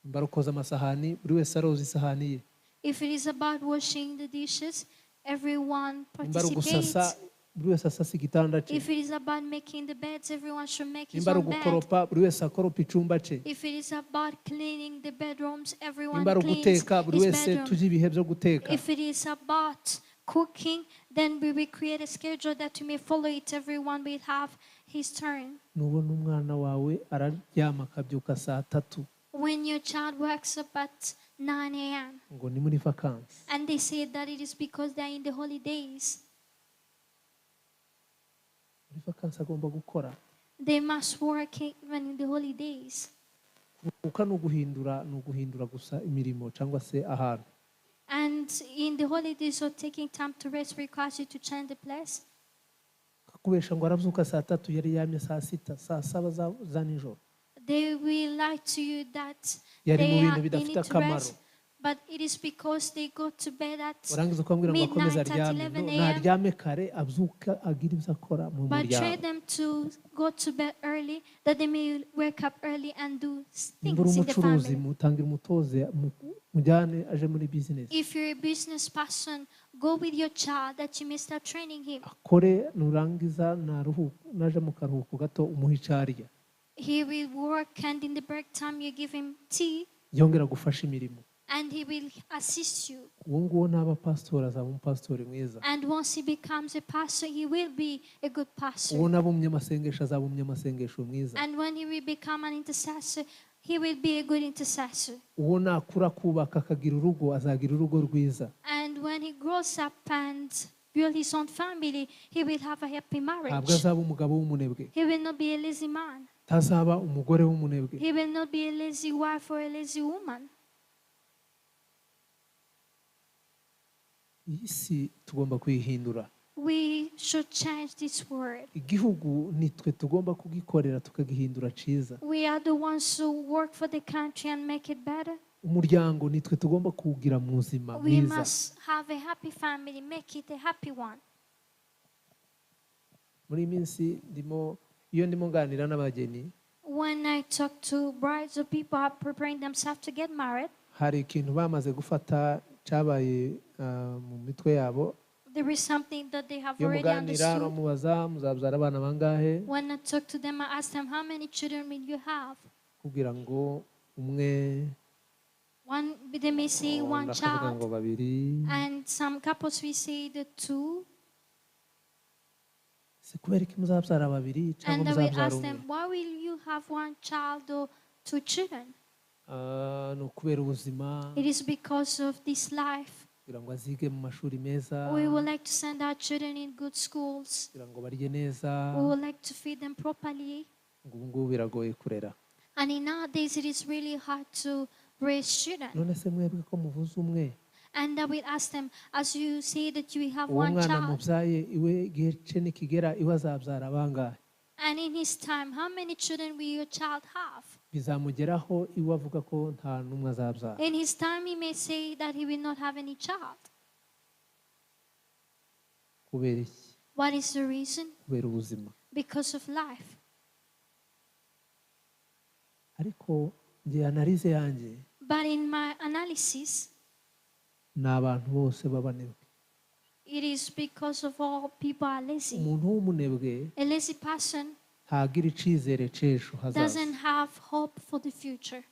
Imbaruko z'amasahani buri wese aroza isahani ye. If it is about washing the dishes, everyone Nimba ari participates. ugusasa buri wese asasa igitanda cye. If it is about making the beds, everyone should make his Nimba ari own bed. ugukoropa buri wese akoropa icumba cye. If it is about cleaning the bedrooms, everyone Nimba ari cleans uguteka buri his wese bedroom. tujye ibihe byo guteka. If it is about cooking, then we will create a schedule that you may follow it. Everyone will have his turn. Nubona umwana wawe araryama akabyuka saa 3 When your child wakes up at 9 a.m. ngo ni muri vacances, and they say that it is because they are in the holidays, muri vacances agomba gukora. they must work even in the holidays. Kuko ni uguhindura gusa imirimo cyangwa se ahantu. And in the holidays, or taking time to rest requires you to change the place. Kakubesha ngo arabyuka saa 3 yari yamye saa 6 saa 7 za nijoro. They will lie to you that Yari mu they bintu need bidafite to akamaro. rest, but it is because they go to bed at Warangiza ukambwira ngo akomeze midnight at aryame. 11 a.m. Naryame kare abyuka agira ibyo akora mu But train muryango. them to go to bed early, that they may wake up early and do Nimba uri things in the umucuruzi family. mutangira umutoze mujyane aje muri business. If you're a business person, go with your child that you may start training him. Akore nurangiza naje mu karuhuko gato umuha icyo arya. He will work, and in the break time you give him tea, Yongera gufasha imirimo. and he will assist you. Uwo nguwo naba pastor azaba umupastori mwiza. And once he becomes a pastor, he will be a good pastor. Uwo naba umunyamasengesho azaba umunyamasengesho mwiza. And when he will become an intercessor, he will be a good intercessor. Uwo nakura kubaka akagira urugo azagira urugo rwiza. And when he grows up and build his own family, he will have a happy Ntabwo marriage. azaba umugabo w'umunebwe. He will not be a lazy man. Tazaba umugore w'umunebwe. He will not be a lazy wife or a lazy woman. Iyi si tugomba kuyihindura. We should change this word. Igihugu nitwe tugomba kugikorera tukagihindura ciza. We are the ones who work for the country and make it better. Umuryango nitwe tugomba kuwugira muzima We mwiza. must have a happy family, make it a happy one. Muri iyi minsi iyo ndimo nganira n'abageni, When I talk to brides or people who are preparing themselves to get married, hari ikintu bamaze gufata cyabaye mu mitwe yabo. there is something that they have Iyo already muganira understood. uramubaza muzabyara abana bangahe, When I talk to them, I ask them, how many children will you have? kugira ngo umwe They may say one undi akavuga ngo child, babiri. and some couples will say the two, Si kubera iki muzabyara babiri cyangwa and I will muzabyara ask umwe? them, why will you have one child or two children? Ni ukubera ubuzima, It is because of this life. kugira ngo azige mu mashuri meza, We would like to send our children in good schools. kugira ngo barye neza. We would like to feed them properly. Ngo ubu ngubu biragoye kurera. And in nowadays, it is really hard to raise children. None se mwebwe ko muvuze umwe, And I will ask them, as you say that you will have uwo one mwana child, mubyaye iwe igihe cye nikigera iwe azabyara bangahe? and in his time, how many children will your child have? bizamugeraho iwe avuga ko nta n'umwe azabyara. In his time, he may say that he will not have any child. Kubera iki? What is the reason? Kubera ubuzima. Because of life. Ariko njye analize yanjye But in my analysis, ni abantu bose b'abanebwe. it is because of all people are lazy. Umuntu w'umunebwe A lazy person ntagira icyizere cy'ejo hazaza. doesn't have hope for the future.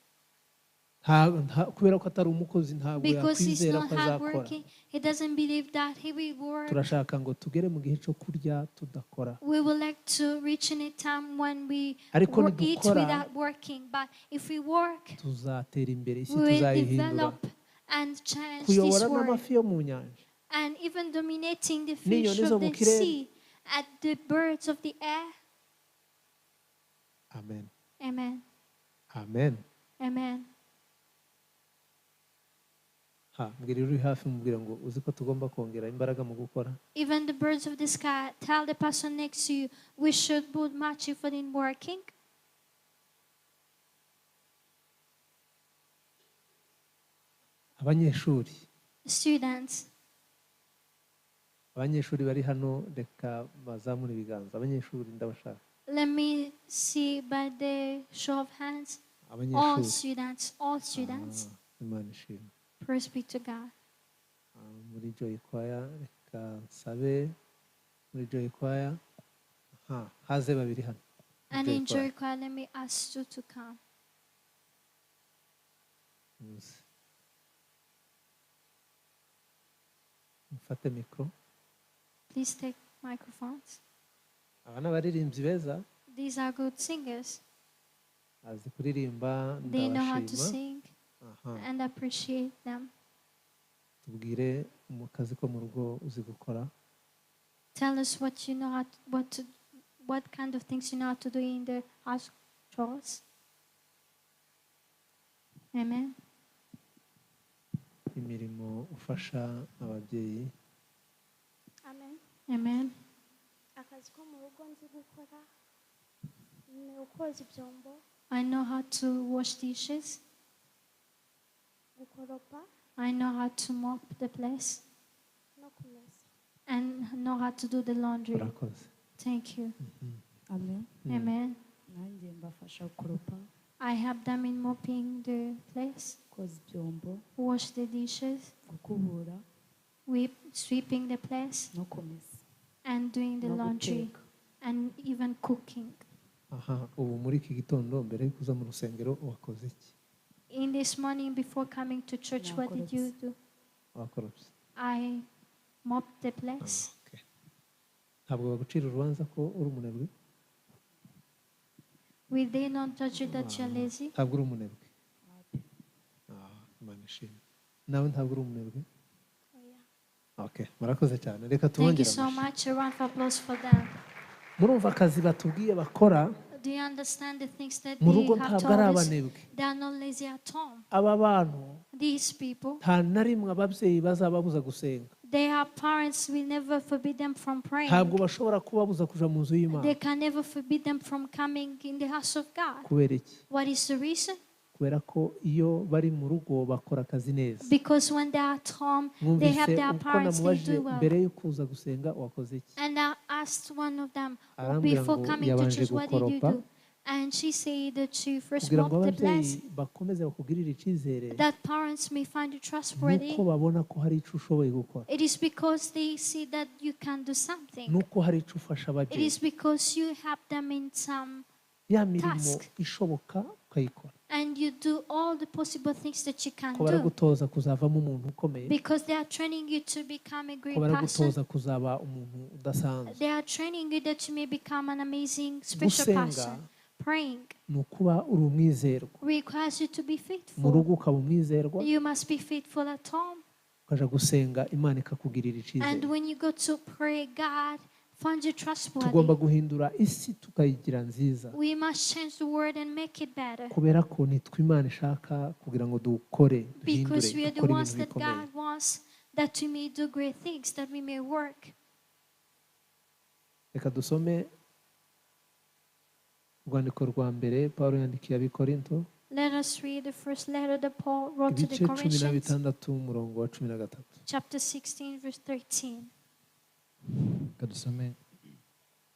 Kubera ko atari umukozi ntabwo Because he's yakwizera not ko azakora. hardworking, he doesn't believe that he will work. Turashaka ngo tugere mu gihe cyo kurya tudakora. We would like to reach in a time when we Ariko eat nidukora, without working. But if we work, tuzatera imbere, isi we will tuzayihindura. develop and change this Kuyobora world. n'amafi yo mu nyanja. And even dominating the N'inyoni fish zo of mu the kirere. sea, at the birds of the air. Amen. Amen. Amen. Amen. Mbwira uri hafi mubwira ngo uzi ko tugomba kongera imbaraga mu gukora. Even the birds of the sky, tell the person next to you, we should put much effort in working. Abanyeshuri. Students, Abanyeshuri bari hano reka bazamure ibiganza. Abanyeshuri ndabashaka. let me see by the show of hands. All Abanyeshuri. students, all students. Imana ishimwe. Praise be to God. Muri Joy Choir reka nsabe muri Joy Choir. Haze babiri hano. And Joy in Choir. Joy Choir, let me ask you to come. Muze. Mufate mikoro. Please take microphones. Aba ni abaririmbyi beza. These are good singers. Azi kuririmba They know how to ndabashima. sing Aha. and appreciate them. Tubwire mu kazi ko mu rugo uzi gukora. Tell us what you know how to, what kind of things you know how to do in the house chores. Amen. Imirimo ufasha ababyeyi. Amen. Amen. Akazi ko mu rugo nzi gukora ni ukoza ibyombo, I know how to wash dishes. gukoropa I know how to mop the place no kumesa. and know how to do the laundry. Urakoze. Thank you. Amen. Amen. Nanjye mbafasha gukoropa, I help them in mopping the place, koza ibyombo, wash the dishes, gukubura sweeping the place, no kumesa and doing the no laundry, guteka. and even cooking. Aha, ubu muri iki gitondo mbere yo kuza mu rusengero wakoze iki? In this morning, before coming to church, what did you do? Wakoropse. I mopped the place. Okay. Ntabwo bagucira urubanza ko uri umunebwe? Will they not judge you that you're lazy? Ntabwo uri umunebwe. Imana ishimwe. Nawe ntabwo uri umunebwe? Okay, murakoze cyane. Reka Thank you tubongere so amashyi. much. A round of applause for them. Murumva akazi batubwiye bakora Do you understand the things that mu they rugo have ntabwo ari told us? abanebwe. They are not lazy at home. Aba bantu These people, nta na rimwe ababyeyi bazababuza gusenga. their parents will never forbid them from praying. Ntabwo bashobora kubabuza kuja mu nzu y'Imana. They can never forbid them from coming in the house of God. Kubera iki? What is the reason? Kubera ko iyo bari mu rugo bakora akazi neza. Because when they are at home, they have Mwumvise their uko parents, they namubajije do well. mbere yo kuza gusenga wakoze iki? And I asked one of them, Arambwira before ngo coming to yabanje church, what did you gukoropa do? And she said that she first kugira ngo mopped the place, ababyeyi bakomeze bakugirire icyizere that parents may find you trustworthy. nuko babona ko hari icyo ushoboye gukora, It is because they see that you can do something. nuko hari icyo ufasha It ababyeyi. is because you help them in some, Ya mirimo task. ishoboka ukayikora, and you do all the possible things that you can ko do. baragutoza kuzavamo umuntu ukomeye, Because they are training you to become a ko great person. baragutoza kuzaba umuntu udasanzwe. They are training you that you may become an amazing, special Gusenga person. Praying ni ukuba uri umwizerwa, requires you to be mu faithful. rugo ukaba umwizerwa, You must be faithful at home. ukaja gusenga Imana ikakugirira And icyizere. when you go to pray, God finds you Tugomba trustworthy. guhindura isi tukayigira nziza, We must change the word and make it better. kubera ko nitwe Imana ishaka kugira ngo dukore, duhindure, Because we are the dukore ones ibintu that bikomeye. God wants, that we may do great things, that we may work. Reka dusome urwandiko rwa mbere Pawulo yandikiye abikorinto Let us read the first letter that Paul wrote to the ibice Corinthians, 16 umurongo wa 13. chapter 16, verse 13. kadusome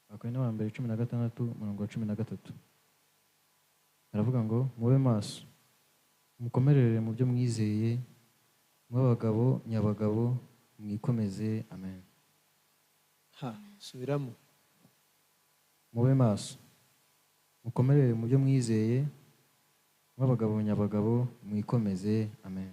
Abakorinto ba mbere 16 umurongo wa 13. Aravuga ngo mube maso mukomerere mu byo mwizeye mw'abagabo nyabagabo mwikomeze. Amen. Subiramo. Mube maso mukomerere mu byo mwizeye mw'abagabo nyabagabo mwikomeze. Amen.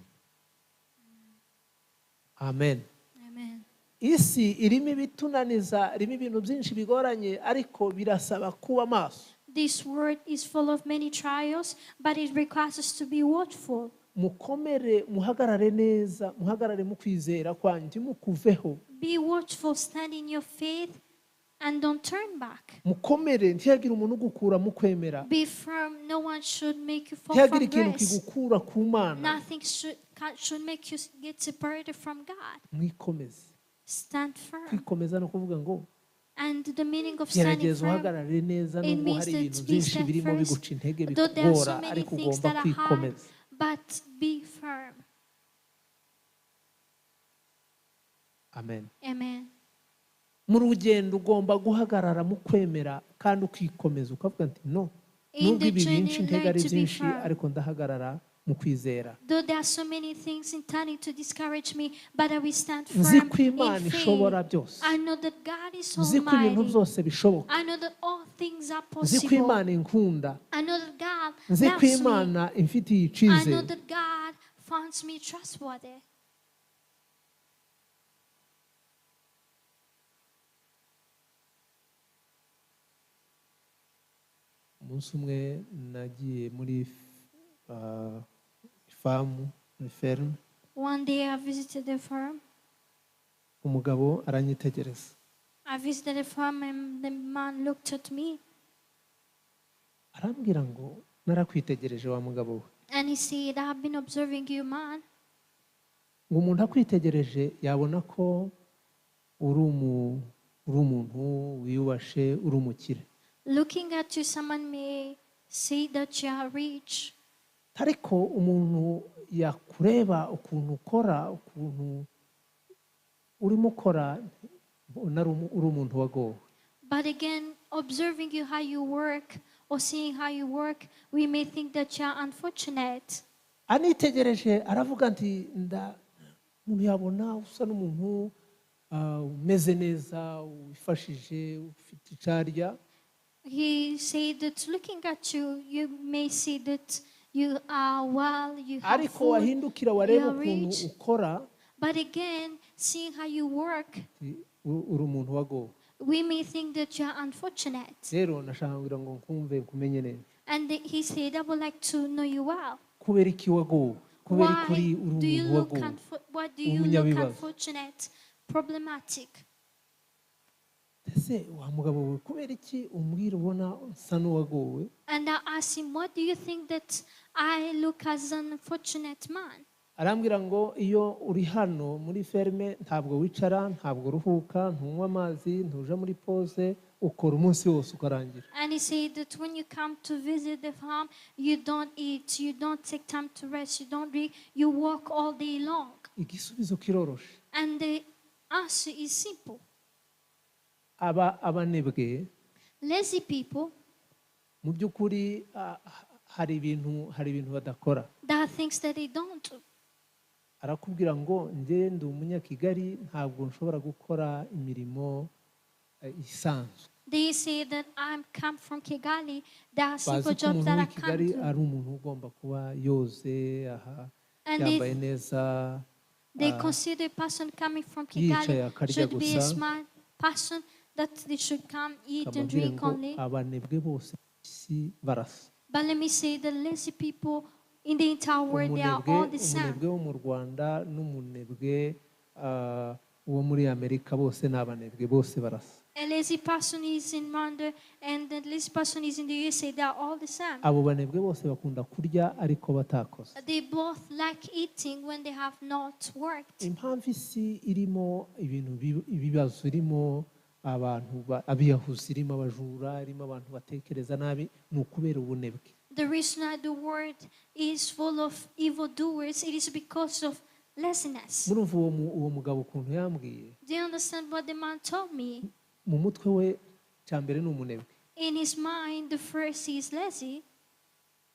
Amen. Amen. Isi irimo ibitunaniza, irimo ibintu byinshi bigoranye, ariko birasaba kuba maso. This world is full of many trials, but it requires us to be watchful. Mukomere, muhagarare neza, muhagarare mu kwizera kwanyu, ntimukuveho. Be watchful, stand in your faith, and don't turn back. Mukomere, ntihagire umuntu ugukura mu kwemera. Be firm, no one should make you fall Ntihagire from ikintu grace. kigukura ku Mana. Nothing should make you get separated from God. Mwikomeze. Stand firm. Kwikomeza no kuvuga ngo And the meaning of standing gerageza firm, uhagarare neza, it nubwo means hari that ibintu to be byinshi birimo steadfast, biguca intege though there are so bikugora, many ariko things ugomba that are hard, kwikomeza. but be firm. Amen. Amen. Mu rugendo ugomba guhagarara mu kwemera kandi ukikomeza ukavuga ati no, In nubwo the ibi journey, byinshi intege learn ari to be byinshi, firm. ariko ndahagarara mu kwizera. Though there are so many things intending to discourage me, but I will stand Nzi firm ko Imana in ishobora faith. byose. I know that God is Nzi ko ibintu almighty. byose bishoboka. I know that all things are Nzi ko possible. Imana inkunda. I know that God Nzi ko loves me. Imana imfitiye I know icyizere. that God finds me trustworthy. Umunsi umwe nagiye muri famu, muri ferme. One day I visited the farm. Umugabo aranyitegereza. I visited the farm and the man looked at me Arambwira ngo narakwitegereje wa mugabo we. and he said, I have been observing you, man. Ngo umuntu akwitegereje yabona ko uri umuntu wiyubashe, uri umukire. Looking at you, someone may say that you are rich. Ariko umuntu yakureba ukuntu ukora, ukuntu urimo ukora, uri umuntu wagowe. But again, observing you how you work or seeing how you work, we may think that you are unfortunate. Anitegereje aravuga ati umuntu yabona usa n'umuntu umeze neza, wifashije, ufite icyarya. He said that looking at you, you may see that you are well, you have Ariko food, wahindukira you wareba are ukuntu rich. ukora, But again, seeing how you work, uri umuntu wagowe. we may think that you are unfortunate. Rero nashaka kugira ngo nkumve nkumenye neza. And he said, I would like to know you well. Kubera iki wagowe? Kubera Why kuri uri do you umuntu look wagowe? why do you look Umunyabibazo. unfortunate, problematic? Ese wa mugabo we kubera iki umbwira ubona usa n'uwagowe? And I asked him, what do you think that I look as an unfortunate man? Arambwira ngo iyo uri hano muri ferme ntabwo wicara, ntabwo uruhuka, ntunywa amazi, ntuja muri pause, ukora umunsi wose ukarangira. And he said that when you come to visit the farm, you don't eat, you don't take time to rest, you don't drink, you walk all day long. Igisubizo kiroroshe. And the answer is simple. Abanebwe Lazy people, mu by'ukuri hari ibintu badakora. there are things that they don't do. Arakubwira ngo njye ndi umunyakigali, ntabwo nshobora gukora imirimo isanzwe. They say that I come from Kigali, there are simple Bazi ko jobs umuntu that I w'i Kigali can't do. ari umuntu ugomba kuba yoze, And yambaye neza, they consider a person coming from yicaye Kigali akarya should be a gusa. smart person, that they should come, eat and Kamubwire drink ngo only. abanebwe bose isi barasa. But let me say, the lazy people in the entire world, they are all the same. Umunebwe wo mu Rwanda n'umunebwe wo muri Amerika bose ni abanebwe, bose barasa. A lazy person is in Rwanda and the lazy person is in the USA. They are all the same. Abo banebwe bose bakunda kurya ariko batakoze. They both like eating when they have not worked. Impamvu isi irimo ibibazo, irimo abantu abiyahuzi, irimo abajura, irimo abantu batekereza nabi, ni ukubera ubunebwe. The reason why the world is full of evildoers, it is because of laziness. Murumva uwo mugabo ukuntu yambwiye, Do you understand what the man told me? mu mutwe we cyambere ni umunebwe. In his mind, the first he is lazy.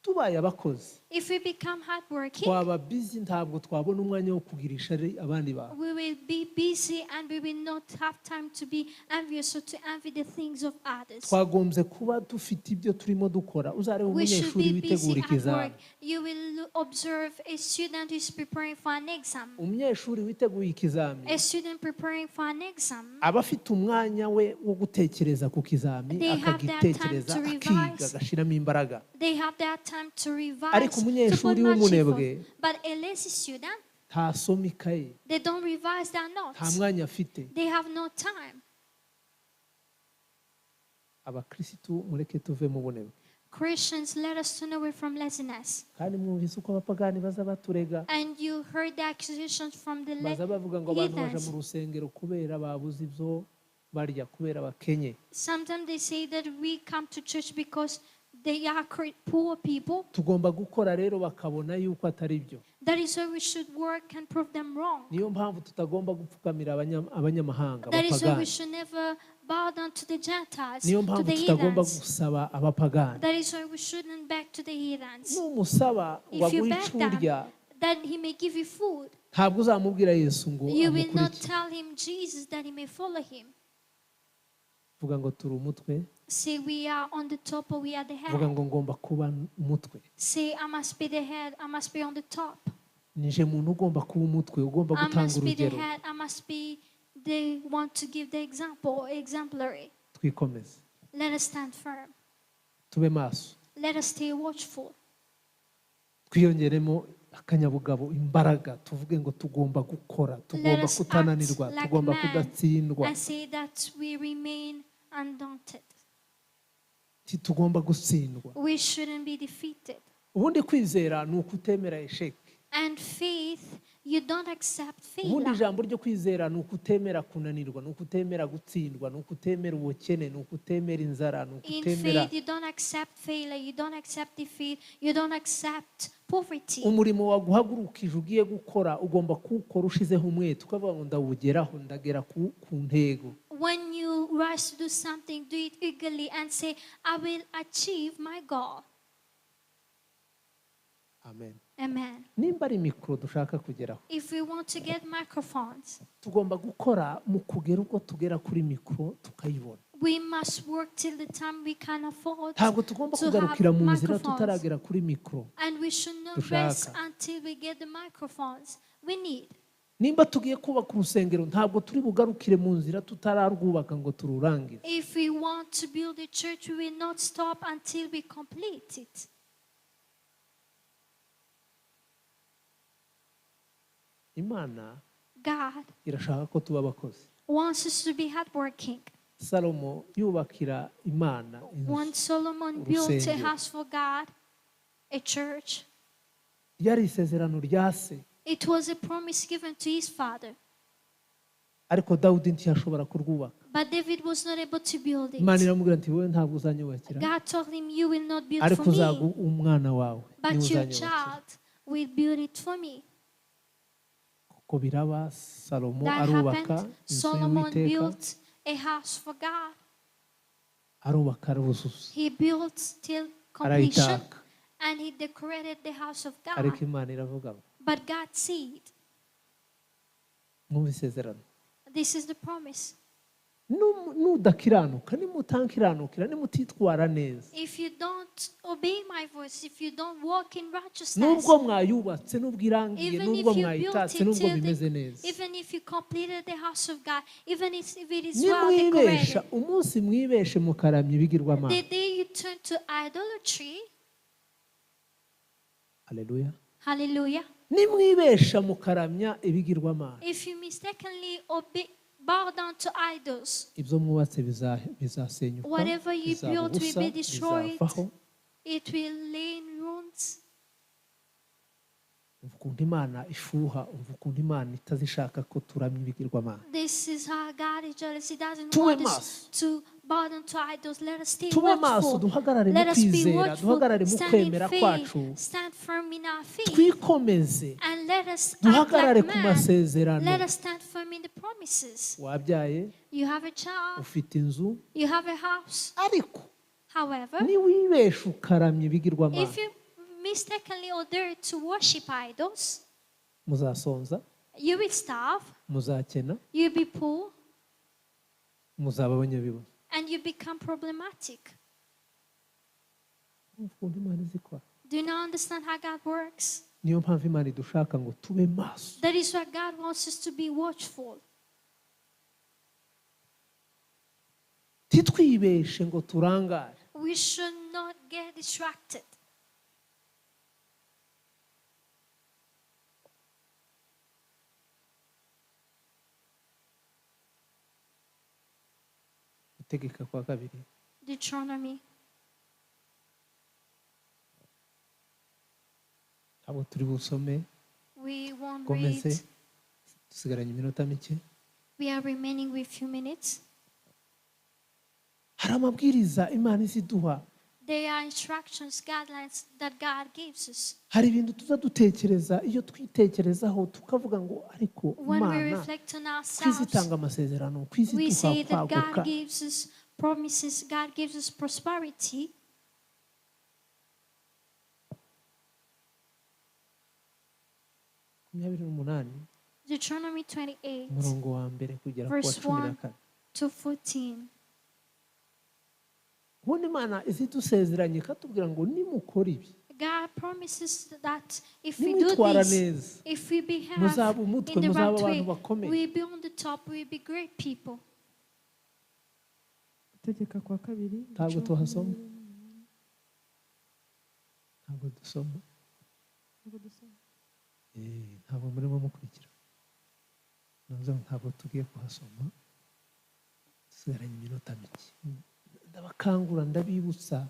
Tubaye abakozi, If we become hardworking, twaba busy, ntabwo twabona umwanya wo kugirisha abandi bantu. we will be busy and we will not have time to be envious or to envy the things of others. Twagombye kuba dufite ibyo turimo dukora. Uzareba We should umunyeshuri be busy witegura at work. ikizami, You will observe a student who is preparing for an exam. umunyeshuri witeguye ikizami A student preparing for an exam, aba afite umwanya we wo gutekereza ku kizami, They have their akagitekereza, time to akiga, revise. agashyiramo imbaraga. they have their time to revise, Ariko to put umunyeshuri much w'umunebwe, effort. But a lazy student, ntasoma ikaye, they don't revise their nta notes. mwanya afite. They have no time. Abakirisitu mureke tuve mu bunebwe. Christians, let us turn away from laziness. Kandi mwumvise uko abapagani baza baturega, And you heard the accusations from the baza bavuga ngo abantu baja heathens. mu rusengero kubera babuze ibyo barya, kubera bakenye. Sometimes they say that we come to church because they are poor people. Tugomba gukora rero bakabona yuko atari byo. That is why we should work and prove them wrong. Niyo mpamvu tutagomba gupfukamira abanyamahanga, That is why we abapagani. should never bow down to the Gentiles, Niyo to mpamvu the tutagomba heathens. gusaba abapagani. That is why we shouldn't beg to the heathens. Numusaba If ngo you aguhe beg them, icurya, that he may give you food. ntabwo uzamubwira Yesu ngo You will not amukurikire. tell him Jesus that he may follow him. Vuga ngo turi umutwe, Say we are on the top or we are the vuga head. ngo ngomba kuba umutwe. Say I must be the head, I must be on the top. Nije muntu ugomba kuba umutwe, ugomba I gutanga must be the urugero. head, I must be the one to give the example, exemplary. Twikomeze, Let us stand firm. tube maso, Let us stay watchful. twiyongeremo akanyabugabo, imbaraga, tuvuge ngo tugomba gukora, Let tugomba us kutananirwa, act like tugomba man kudatsindwa, and say that we remain undaunted. tugomba gutsindwa. We shouldn't be defeated. Ubundi kwizera ni ukutemera esheke. And faith, you don't accept Ubundi failure. ijambo ryo kwizera ni ukutemera kunanirwa, ni ukutemera gutsindwa, ni ukutemera ubukene, ni ukutemera inzara, ni In ukutemera faith, you don't accept failure, you don't accept defeat, you don't accept poverty. umurimo waguhagurukije ugiye gukora, ugomba kuwukora ushizeho umwete, ukavuga ngo ndawugeraho, ndagera ku ntego. When you rise to do something, do it eagerly and say, I will achieve my goal. Amen. Amen. Nimba ari mikoro dushaka kugeraho, If we want to get microphones, tugomba gukora mu kugera uko tugera kuri mikoro tukayibona. we must work till the time we can afford. Ntabwo tugomba to kugarukira have mu nzira microphones. tutaragera kuri mikoro. And we should not Dushaka. rest until we get the microphones we need. Nimba tugiye kubaka urusengero, ntabwo turi bugarukire mu nzira tutararwubaka ngo tururangize. If we want to build a church, we will not stop until we complete it. Imana God irashaka ko tuba abakozi. wants us to be hardworking. Salomo yubakira Imana When inzu, Solomon built a urusengero. house for God, a church, yari isezerano rya se, it was a promise given to his father. ariko Dawudi ntiyashobora kurwubaka. But David was not able to build Imana it. iramubwira ati wowe ntabwo uzanyubakira, God told him, you will not build ariko for me, umwana wawe niwe but your uzanyubakira. child will build it for me. Kuko biraba, Salomo That arubaka happened. inzu Solomon y'Uwiteka, built a house for God. arubaka aruzuza, He built till completion arayitaka. and he decorated the house of Ariko God. Imana iravuga ngo But God said, mwumve isezerano, this is the promise. nudakiranuka, nimutakiranukira, nimutitwara neza, If you don't obey my voice, if you don't walk in righteousness, nubwo mwayubatse, nubwo irangiye, even nubwo if you built mwayitatse, it nubwo till bimeze neza, even if you completed the house of God, even if it is well decorated, nimwibesha, umunsi mwibeshe mukaramya ibigirwamana. the day you turn to idolatry, Haleluya. hallelujah, Nimwibesha mukaramya ibigirwamana, if you mistakenly bow down to idols, ibyo mwubatse bizasenyuka, whatever you bizaba built will ubusa, be destroyed. bizavaho. It will lay in ruins. umva ukuntu imana ifuha, umva ukuntu imana itazishaka ko turamya ibigirwamana. This is how God is jealous. He doesn't Tube want us maso. to bow down to idols. Let us stay Tube maso, watchful. duhagarare mu Let us be kwizera, watchful. duhagarare mu Stand in kwemera faith. kwacu, Stand firm in our faith. twikomeze, And let us act duhagarare like ku man. masezerano. Let us stand firm in the promises. Wabyaye, You have a child. ufite inzu, You have a house. ariko However, niwibesha ukaramya ibigirwamana, if you mistakenly order to worship idols, muzasonza, you will starve, muzakena, you will be poor, muzaba abanyabibazo. and you become problematic. Umva ukuntu Imana izikora. Do you not understand how God works? Niyo mpamvu Imana idushaka ngo tube maso. That is why God wants us to be watchful. Titwibeshe ngo turangare. We should not get distracted. Gutegeka kwa kabiri. Deuteronomy. Abo turi busome, We won't komeze, read. dusigaranye iminota mike. We are remaining with few minutes. Hari amabwiriza Imana iziduha. There are instructions, guidelines that God gives us. Hari ibintu tuza dutekereza, iyo twitekerezaho tukavuga ngo ariko When we Imana reflect on ourselves, kwizitanga amasezerano, we kwiziduha say that kwaguka. God gives us promises, God gives us prosperity. Deuteronomy 28, umurongo wa mbere kugera ku wa verse 14. 1 to 14. Ubundi Imana izidusezeranye ikatubwira ngo nimukora ibi, God promises that if we do nimwitwara this, neza, if we behave muzaba umutwe, in the muzaba right way, abantu bakomeye. we'll be on the top, we'll be great people. gutegeka kwa kabiri Ntabwo tuhasoma, ntabwo dusoma. Ntabwo murimo mukurikira. Navuze ngo ntabwo tugiye kuhasoma, dusigaranye iminota mike. Ndabakangura, ndabibutsa,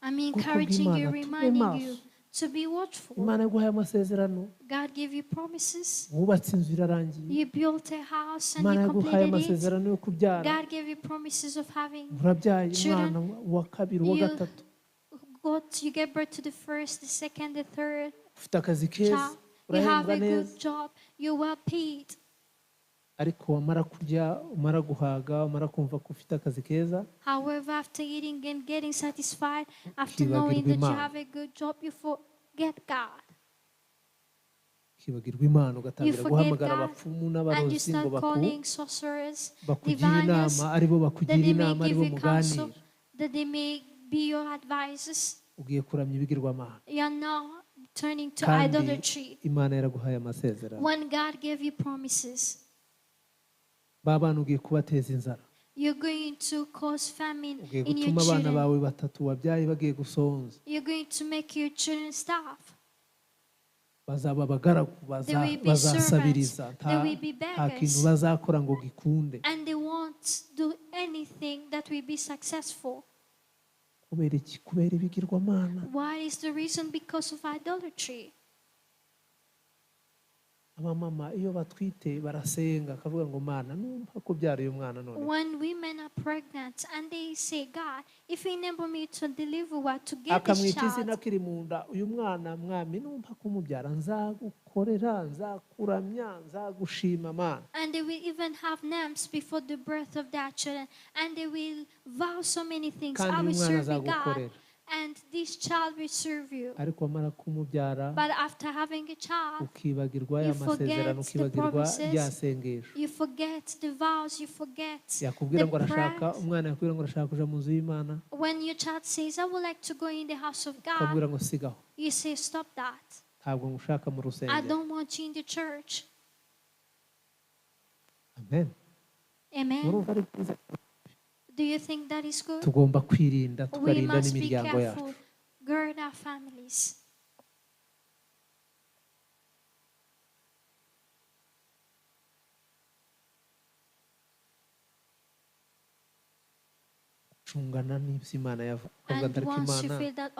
I'm encouraging you, reminding you to be watchful. Imana yaguhaye amasezerano, God gave you promises. wubatse inzu irarangiye. You built a house and Imana you yaguhaye completed it. amasezerano yo kubyara, God gave you promises of having urabyaye children. umwana wa kabiri, uwa You gatatu, you gave birth to the first, the second, the third ufite akazi keza, child. You have urahembwa a neza. good job. You were paid. Ariko wamara kurya, umara guhaga, umara kumva ko ufite akazi keza, However, after eating and getting satisfied, after knowing that you have a good job, you forget God. ukibagirwa Imana, You ugatangira forget guhamagara God abapfumu and you n'abarozi ngo start calling sorcerers, bakugira diviners, inama, aribo that bakugira they may inama, give aribo you counsel, muganira. that they may be your advisors. Ugiye kuramya ibigirwamana, You are now turning to kandi idolatry. Imana yaraguhaye amasezerano. When God gave you promises, Ba bana ugiye kubateza inzara, you're going to cause famine ugiye in your gutuma abana children. bawe batatu wabyaye bagiye gusonza, You're going to make your children starve. bazaba abagaragu, They will be bazasabiriza, servants. They will be nta kintu beggars. bazakora ngo gikunde. And they won't do anything that will be successful. Kubera iki? Kubera ibigirwamana. What is the reason? Because of idolatry. Abamama iyo batwite barasenga, akavuga ngo Mana numva kubyara uyu mwana none. When women are pregnant and they say, God, if you enable me to deliver what, to get this Akamwita izina child, kiri mu nda, uyu mwana mwami numva kumubyara, nzagukorera, nzakuramya, nzagushima Mana. and they will even have names before the birth of their children, and they will vow so many things. I Kandi will uyu mwana serve you, God, azagukorera. and this child will serve you. Ariko wamara kumubyara, But after having a child, ukibagirwa you ya masezerano, forget the ukibagirwa promises. rya sengesho. you forget the vows, you forget Yakubwira the ngo arashaka, prayers. umwana yakubwira ngo arashaka kuja mu nzu y'Imana, When your child says, I would like to go in the house of ukabwira God, ngo sigaho, you say, stop that. ntabwo ngushaka mu I rusengero. don't want you in the church. Amen. Amen. Murumva ari byiza? Do you think that is good? Tugomba kwirinda, We tukarinda must be n'imiryango careful. yacu. Gird our families. Cungana n'ibyo Imana yavuga, And ariko once you Imana feel that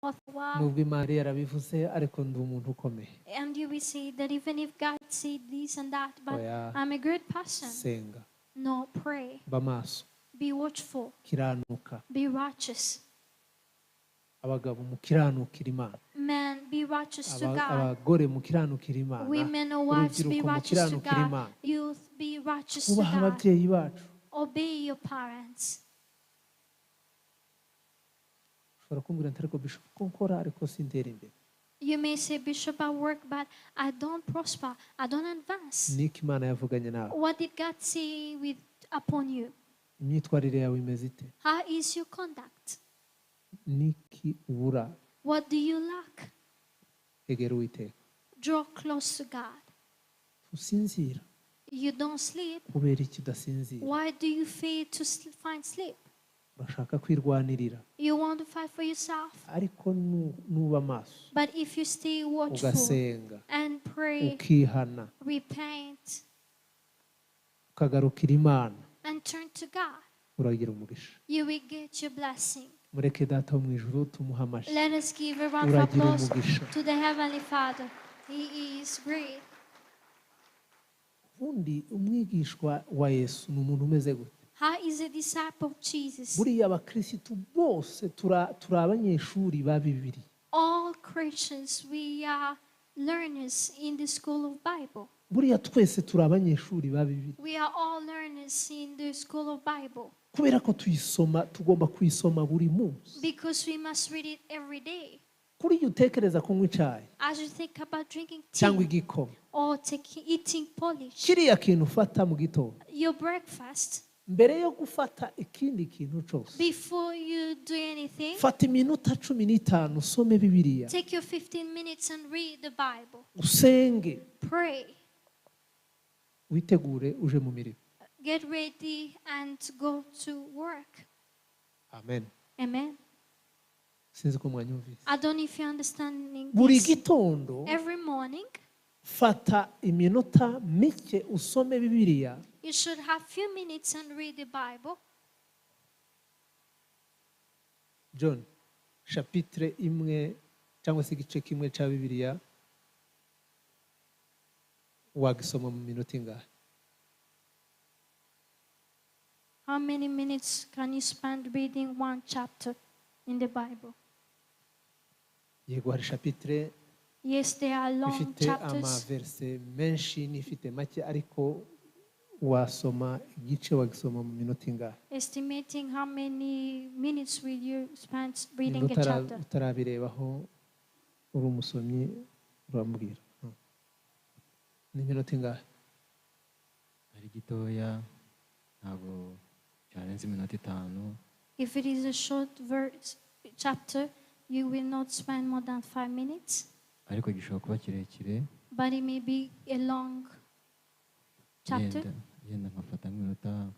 worthwhile. nubwo imana yarabivuze ariko ndi umuntu ukomeye. And you will say that even if God said this and that, but Oya, I'm a good person. senga, No, pray. ba maso, Be watchful. kiranuka. Be righteous. Abagabo mukiranukira Imana, Men, be righteous to God. abagore mukiranukira Imana, Women or wives, be urubyiruko righteous to mukiranukira God. Imana, Youth, be righteous to ubaha God. ababyeyi bacu. Obey your parents. Ushobora kumbwira nti ariko bishop ko nkora ariko sintera imbere. You may say, Bishop, I work, but I don't prosper. I don't advance. Niki Imana yavuganye nawe? What did God say upon you? Imyitwarire yawe imeze ite? How is your conduct? Niki ubura? What do you lack? Egera Uwiteka. Draw close to God. Usinzira. You don't sleep. Kubera iki udasinzira? Why do you fail to find sleep? Urashaka kwirwanirira, You want to fight for yourself. ariko nuba maso, But if you stay watchful ugasenga, and pray, ukihana, repent, ukagarukira Imana, and turn to God, uragira umugisha. you will get your blessing. Mureke Data wo mu ijuru tumuhe amashyi. Let us give a round of Uragira applause umugisha. to the Heavenly Father. He is great. Ubundi umwigishwa wa Yesu ni umuntu umeze gute? How is a disciple of Jesus? Buriya abakirisitu bose turi abanyeshuri ba Bibiliya. All Christians, we are learners in the school of Bible. Buriya twese turi abanyeshuri ba Bibiliya. We are all learners in the school of Bible Kubera ko tuyisoma, tugomba kuyisoma buri munsi. because we must read it every day. Kuri iyo utekereza kunywa icyayi As you think about drinking cyangwa tea igikoma, or eating porridge, kiriya kintu ufata mu gitondo, your breakfast, mbere yo gufata ikindi kintu cyose, before you do anything, fata iminota 15 usome Bibiliya, take your 15 minutes and read the Bible. usenge, Pray. witegure uje mu mirimo. Get ready and go to work. Amen. Amen. Sinzi ko mwanyumvise. I don't know if you're understanding Buri this. gitondo Every morning, fata iminota mike usome Bibiliya, you should have few minutes and read the Bible. John, chapitre imwe cyangwa se igice kimwe cya Bibiliya wagisoma mu minota ingahe? How many minutes can you spend reading one chapter in the Bible? Yego hari chapitre Yes, there are long ifite chapters, amaverse menshi n'ifite make, ariko wasoma igice wagisoma mu minota ingahe? estimating how many minutes will you spend reading Niba a chapter. utarabirebaho uri umusomyi urambwira. Ni minota ingahe? ari gitoya ntabwo cyarenze iminota 5. If it is a short chapter, you will not spend more than 5 minutes, ariko gishobora kuba kirekire but it may be a long chapter, yenda nkafata nk'iminota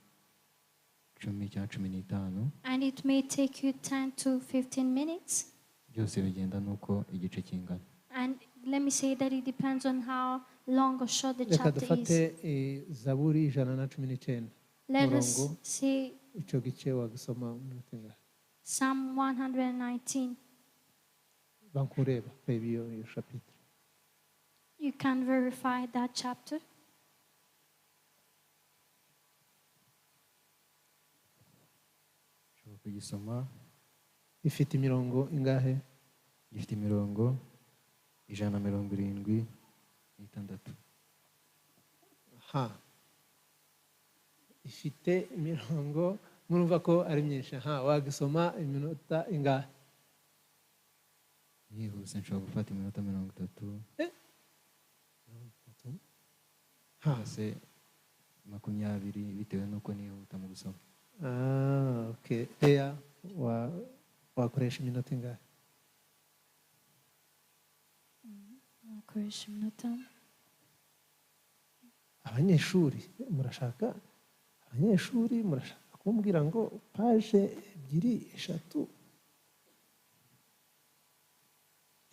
10 cyangwa 15. and it may take you 10 to 15 minutes. Byose bigenda nuko igice kingana. And let me say that it depends on how long or short the Reka chapter dufate is. Zaburi 119. Let us murongo. say Icyo gice wagisoma mu minota ingahe? Psalm 119. Bankureba reba iyo chapitre. You can verify that chapter. Ushobora kugisoma, Ifite imirongo ingahe? gifite imirongo 176. Ha. Ifite imirongo, murumva ko ari myinshi. Ha, wagisoma iminota ingahe? yihuse nshobora gufata iminota 30 Ha. se 20 bitewe nuko nihuta mu gusoma. Okay. Lea, wakoresha iminota ingahe? Abanyeshuri murashaka kumbwira ngo paje 2, 3,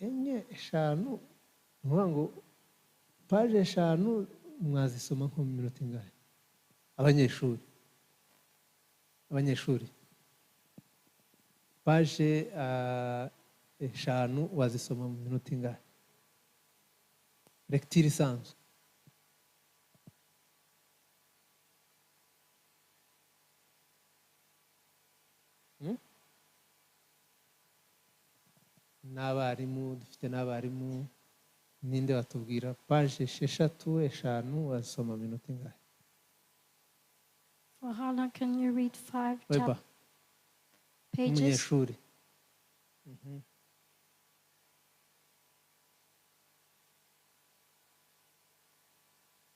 4, 5, nuvuga ngo paje 5 mwazisoma nko mu minota ingahe? Abanyeshuri paje eshanu wazisoma mu minota ingahe? Lecture isanzwe. N'abarimu dufite n'abarimu, ninde watubwira page eshanu wazisoma mu minota ingahe? For how long can you read 5 Weba pages? umunyeshuri.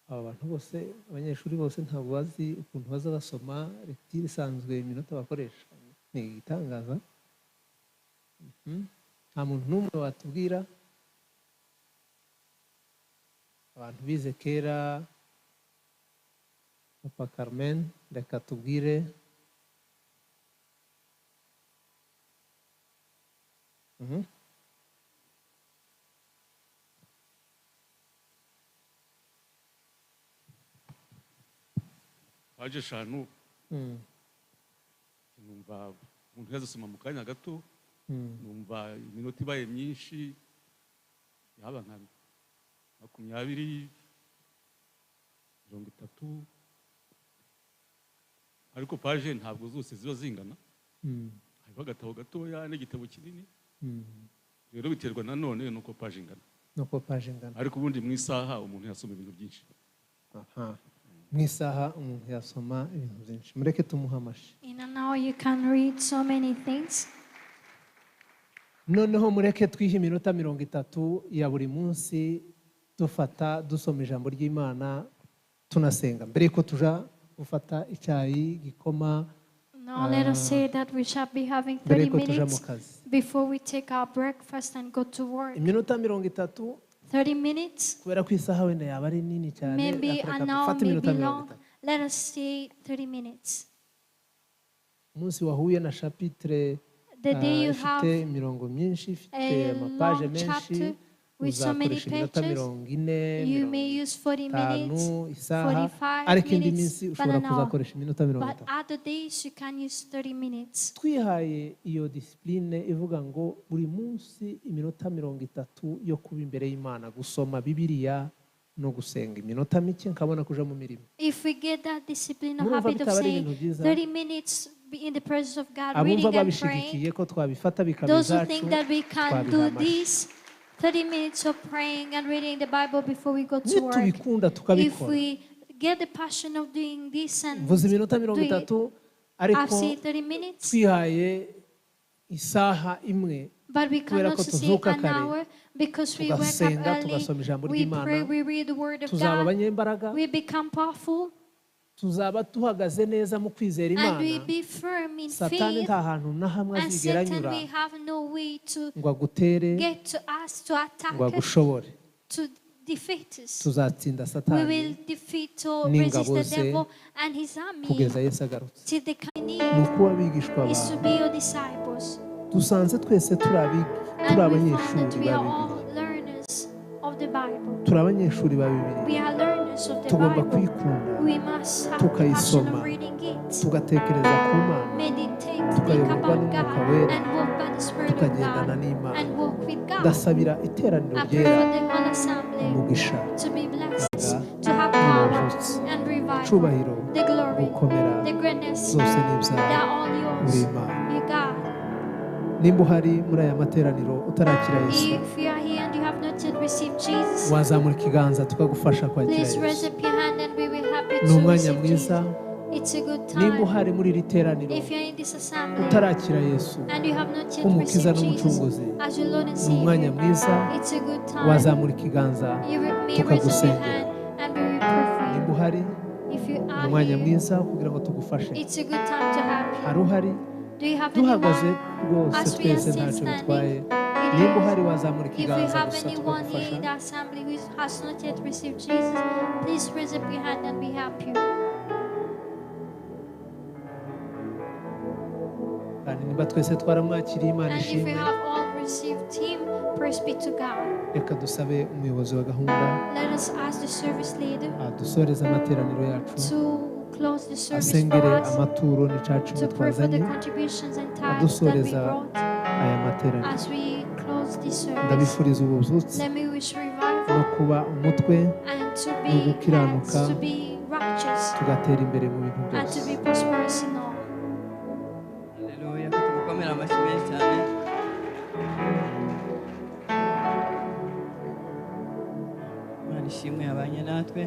Aba bantu bose, abanyeshuri bose ntabwo bazi ukuntu baza basoma lecture isanzwe iminota bakoresha. Ni igitangaza. Nta muntu n'umwe watubwira. Abantu bize kera, Papa Carmen, reka tubwire. Paje eshanu numva umuntu yazasoma mu kanya gato, numva iminota ibaye myinshi yaba nka 20, 30, ariko paje ntabwo zose ziba zingana. Hariho agatabo gatoya n'igitabo kinini, rero biterwa nanone nuko paje ingana. Ariko ubundi mu isaha umuntu yasoma ibintu byinshi. Mu isaha umuntu yasoma ibintu byinshi. Mureke tumuha amashi. In an hour you can read so many things. Noneho mureke twihe iminota 30 ya buri munsi dufata dusoma ijambo ry'Imana tunasenga. Mbere ko tuja gufata icyayi gikoma. Now let us say that we shall be having 30 minutes before we take our breakfast and go to work. Iminota 30. 30 minutes. Kubera ko isaha wenda yaba ari nini cyane. Maybe an hour, maybe long. Let us say 30 minutes. Umunsi wahuye na chapitre the day you have imirongo myinshi ifite amapaje menshi with so many pages, you may use 40 minutes, 45 minutes, but an hour. But other days you can use 30 minutes. Twihaye iyo discipline ivuga ngo buri munsi iminota 30 yo kuba imbere y'Imana, gusoma Bibiliya no gusenga iminota mike nkabona kuja mu mirimo. If we get that discipline or habit of saying 30 minutes in the presence of God, reading and praying, those who think that we can do this 30 minutes of praying and reading the Bible before we go to work, if we get the passion of doing this and do it, I've said 30 minutes, but we cannot say an hour because we wake up early, we pray, we read the Word of God, we become powerful, tuzaba tuhagaze neza mu kwizera Imana. Satani nta hantu na hamwe azigera anyura ngo agutere, ngo agushobore. Tuzatsinda Satani n'ingabo ze kugeza Yesu agarutse. Ni uko abigishwa bawe dusanze twese turi abanyeshuri turi abanyeshuri ba Bibiliya. Tugomba kuyikunda, tukayisoma, tugatekereza ku Mana, tukayoborwa n'Umwuka Wera, tukagendana n'Imana. Ndasabira iteraniro ryera umugisha, ubujutsi, icubahiro, gukomera, zose n'ibyawe uri Imana. Nimba uhari muri aya materaniro utarakira Yesu, wazamura ikiganza tukagufasha kwakira Yesu. Ni umwanya mwiza. Nimba uhari muri iri teraniro utarakira Yesu umukiza n'umucunguzi, ni umwanya mwiza. Wazamura ikiganza tukagusengera. Nimba uhari, ni umwanya mwiza kugira ngo tugufashe. Hari uhari duhagaze rwose twese ntacyo bitwaye. Nimba uhari wazamura ikiganza gusa tukagufasha. Kandi niba twese twaramwakiriye, Imana ishimwe. Reka dusabe umuyobozi wa gahunda adusoreze amateraniro yacu, asengere amaturo n'icacu twazanye, adusoreza aya materaniro. close this service, ndabifuriza ububyutse let me wish no revival kuba umutwe and to no be gukiranuka heads, to be righteous, tugatera imbere mu bintu and to byose be prosperous in all. Haleluya, tumukomere amashyi menshi cyane. Imana ishimwe yabanye natwe.